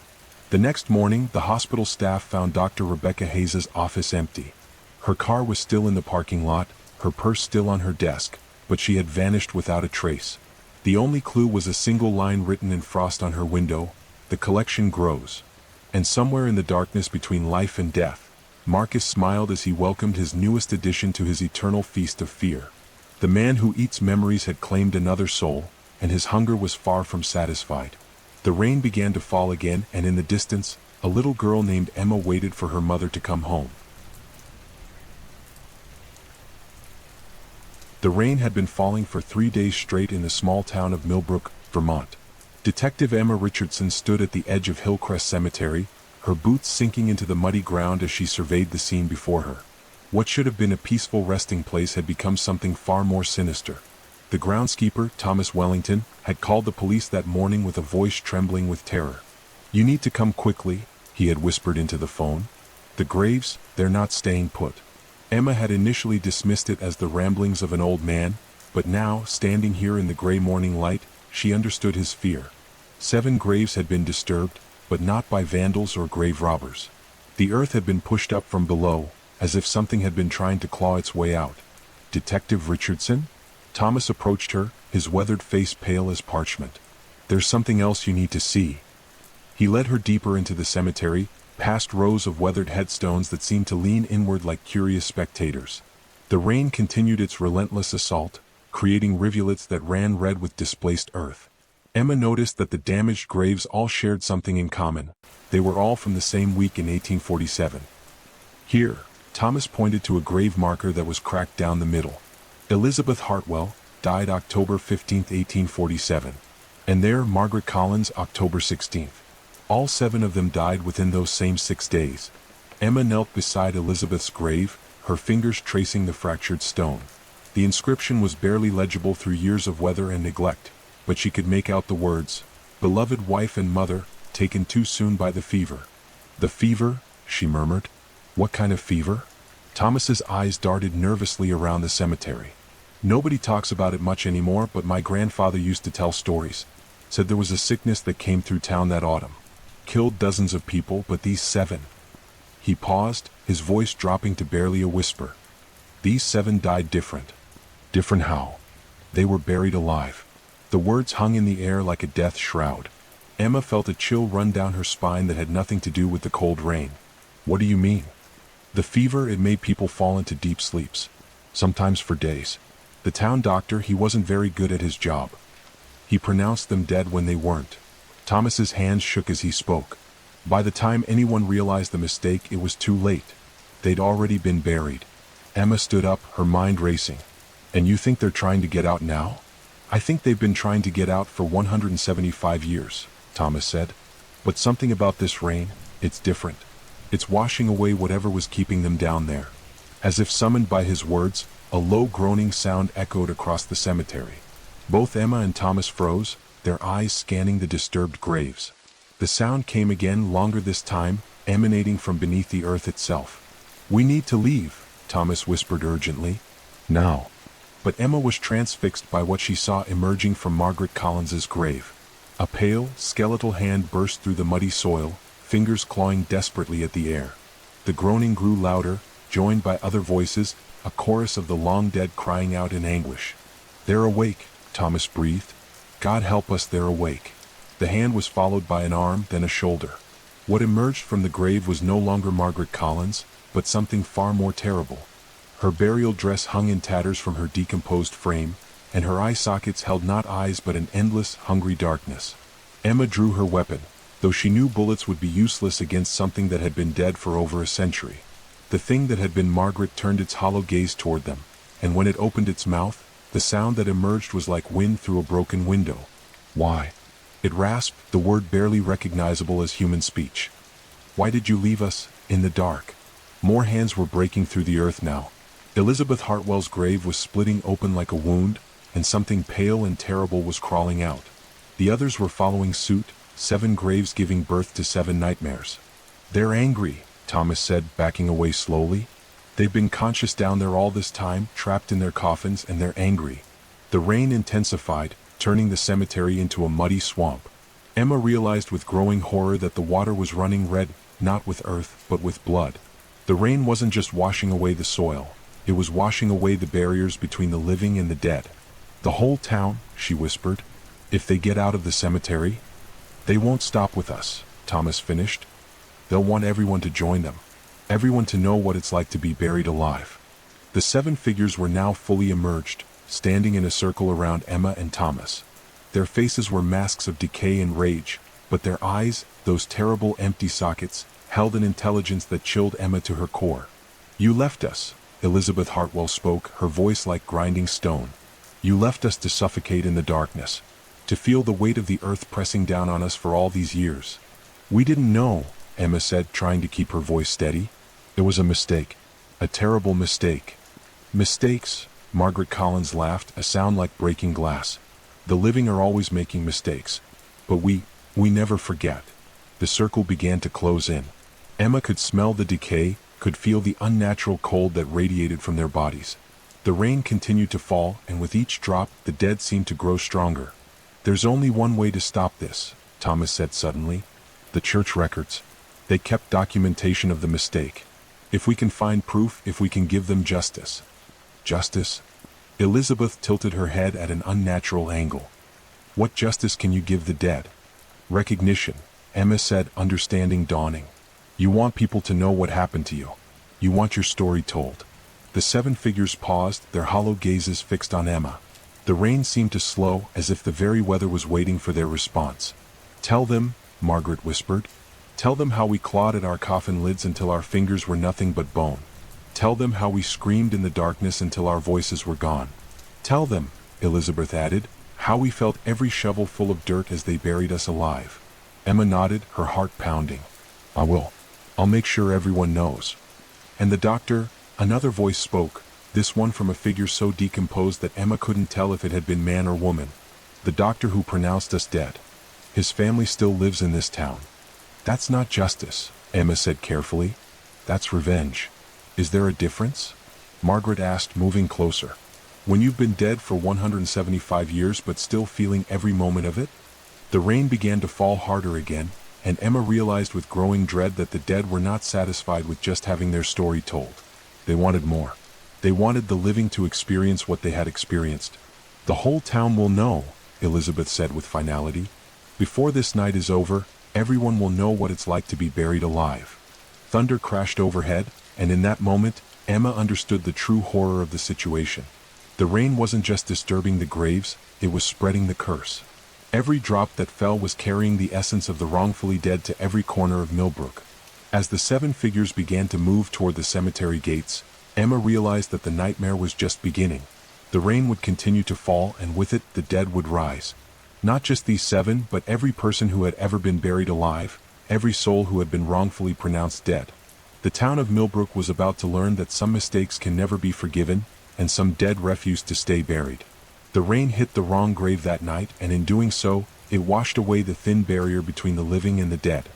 The next morning, the hospital staff found Dr. Rebecca Hayes' office empty. Her car was still in the parking lot, her purse still on her desk, but she had vanished without a trace. The only clue was a single line written in frost on her window: "The collection grows." And somewhere in the darkness between life and death, Marcus smiled as he welcomed his newest addition to his eternal feast of fear. The man who eats memories had claimed another soul, and his hunger was far from satisfied. The rain began to fall again, and in the distance, a little girl named Emma waited for her mother to come home. The rain had been falling for 3 days straight in the small town of Millbrook, Vermont. Detective Emma Richardson stood at the edge of Hillcrest Cemetery, her boots sinking into the muddy ground as she surveyed the scene before her. What should have been a peaceful resting place had become something far more sinister. The groundskeeper, Thomas Wellington, had called the police that morning with a voice trembling with terror. "You need to come quickly," he had whispered into the phone. "The graves, they're not staying put." Emma had initially dismissed it as the ramblings of an old man, but now, standing here in the gray morning light, she understood his fear. 7 graves had been disturbed, but not by vandals or grave robbers. The earth had been pushed up from below, as if something had been trying to claw its way out. "Detective Richardson?" Thomas approached her, his weathered face pale as parchment. "There's something else you need to see." He led her deeper into the cemetery, past rows of weathered headstones that seemed to lean inward like curious spectators. The rain continued its relentless assault, creating rivulets that ran red with displaced earth. Emma noticed that the damaged graves all shared something in common. They were all from the same week in 1847. Here, Thomas pointed to a grave marker that was cracked down the middle. "Elizabeth Hartwell, died October 15, 1847. And there, Margaret Collins, October 16th. All 7 of them died within those same 6 days. Emma knelt beside Elizabeth's grave, her fingers tracing the fractured stone. The inscription was barely legible through years of weather and neglect, but she could make out the words, "Beloved wife and mother, taken too soon by the fever." "The fever?" she murmured. "What kind of fever?" Thomas's eyes darted nervously around the cemetery. "Nobody talks about it much anymore, but my grandfather used to tell stories. Said there was a sickness that came through town that autumn. Killed dozens of people, but these 7. He paused, his voice dropping to barely a whisper. "These 7 died different." "Different how?" "They were buried alive." The words hung in the air like a death shroud. Emma felt a chill run down her spine that had nothing to do with the cold rain. "What do you mean?" "The fever, it made people fall into deep sleeps. Sometimes for days. The town doctor, he wasn't very good at his job. He pronounced them dead when they weren't." Thomas's hands shook as he spoke. By the time anyone realized the mistake, it was too late. They'd already been buried. Emma stood up, her mind racing. "And you think they're trying to get out now?" "I think they've been trying to get out for 175 years, Thomas said. "But something about this rain, it's different. It's washing away whatever was keeping them down there." As if summoned by his words, a low groaning sound echoed across the cemetery. Both Emma and Thomas froze, their eyes scanning the disturbed graves. The sound came again, longer this time, emanating from beneath the earth itself. "We need to leave," Thomas whispered urgently. "Now." But Emma was transfixed by what she saw emerging from Margaret Collins's grave. A pale, skeletal hand burst through the muddy soil, fingers clawing desperately at the air. The groaning grew louder, joined by other voices, a chorus of the long-dead crying out in anguish. "They're awake," Thomas breathed. "God help us, they're awake." The hand was followed by an arm, then a shoulder. What emerged from the grave was no longer Margaret Collins, but something far more terrible. Her burial dress hung in tatters from her decomposed frame, and her eye sockets held not eyes but an endless, hungry darkness. Emma drew her weapon, though she knew bullets would be useless against something that had been dead for over a century. The thing that had been Margaret turned its hollow gaze toward them, and when it opened its mouth, the sound that emerged was like wind through a broken window. "Why?" It rasped, the word barely recognizable as human speech. "Why did you leave us, in the dark?" More hands were breaking through the earth now. Elizabeth Hartwell's grave was splitting open like a wound, and something pale and terrible was crawling out. The others were following suit, 7 graves giving birth to 7 nightmares. "They're angry," Thomas said, backing away slowly. "They've been conscious down there all this time, trapped in their coffins, and they're angry." The rain intensified, turning the cemetery into a muddy swamp. Emma realized with growing horror that the water was running red, not with earth, but with blood. The rain wasn't just washing away the soil, it was washing away the barriers between the living and the dead. "The whole town," she whispered. "If they get out of the cemetery?" "They won't stop with us," Thomas finished. "They'll want everyone to join them. Everyone to know what it's like to be buried alive." The 7 figures were now fully emerged, standing in a circle around Emma and Thomas. Their faces were masks of decay and rage, but their eyes, those terrible empty sockets, held an intelligence that chilled Emma to her core. "You left us," Elizabeth Hartwell spoke, her voice like grinding stone. "You left us to suffocate in the darkness, to feel the weight of the earth pressing down on us for all these years." "We didn't know," Emma said, trying to keep her voice steady. "It was a mistake. A terrible mistake." "Mistakes?" Margaret Collins laughed, a sound like breaking glass. "The living are always making mistakes. But we never forget." The circle began to close in. Emma could smell the decay, could feel the unnatural cold that radiated from their bodies. The rain continued to fall, and with each drop, the dead seemed to grow stronger. "There's only one way to stop this," Thomas said suddenly. "The church records. They kept documentation of the mistake. If we can find proof, if we can give them justice." "Justice?" Elizabeth tilted her head at an unnatural angle. "What justice can you give the dead?" "Recognition," Emma said, understanding dawning. "You want people to know what happened to you. You want your story told." The 7 figures paused, their hollow gazes fixed on Emma. The rain seemed to slow, as if the very weather was waiting for their response. "Tell them," Margaret whispered. "Tell them how we clawed at our coffin lids until our fingers were nothing but bone. Tell them how we screamed in the darkness until our voices were gone. Tell them," Elizabeth added. How we felt every shovel full of dirt as they buried us alive. Emma nodded, her heart pounding. I will. I'll make sure everyone knows. And the doctor, another voice spoke, this one from a figure so decomposed that Emma couldn't tell if it had been man or woman. The doctor who pronounced us dead. His family still lives in this town. That's not justice, Emma said carefully. That's revenge. Is there a difference? Margaret asked, moving closer. When you've been dead for 175 years but still feeling every moment of it? The rain began to fall harder again, and Emma realized with growing dread that the dead were not satisfied with just having their story told. They wanted more. They wanted the living to experience what they had experienced. The whole town will know, Elizabeth said with finality. Before this night is over, everyone will know what it's like to be buried alive. Thunder crashed overhead, and in that moment, Emma understood the true horror of the situation. The rain wasn't just disturbing the graves, it was spreading the curse. Every drop that fell was carrying the essence of the wrongfully dead to every corner of Millbrook. As the 7 figures began to move toward the cemetery gates, Emma realized that the nightmare was just beginning. The rain would continue to fall, and with it, the dead would rise. Not just these 7, but every person who had ever been buried alive, every soul who had been wrongfully pronounced dead. The town of Millbrook was about to learn that some mistakes can never be forgiven, and some dead refused to stay buried. The rain hit the wrong grave that night, and in doing so, it washed away the thin barrier between the living and the dead.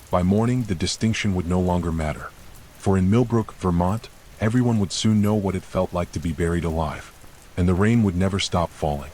By morning, the distinction would no longer matter. For in Millbrook, Vermont, everyone would soon know what it felt like to be buried alive. And the rain would never stop falling.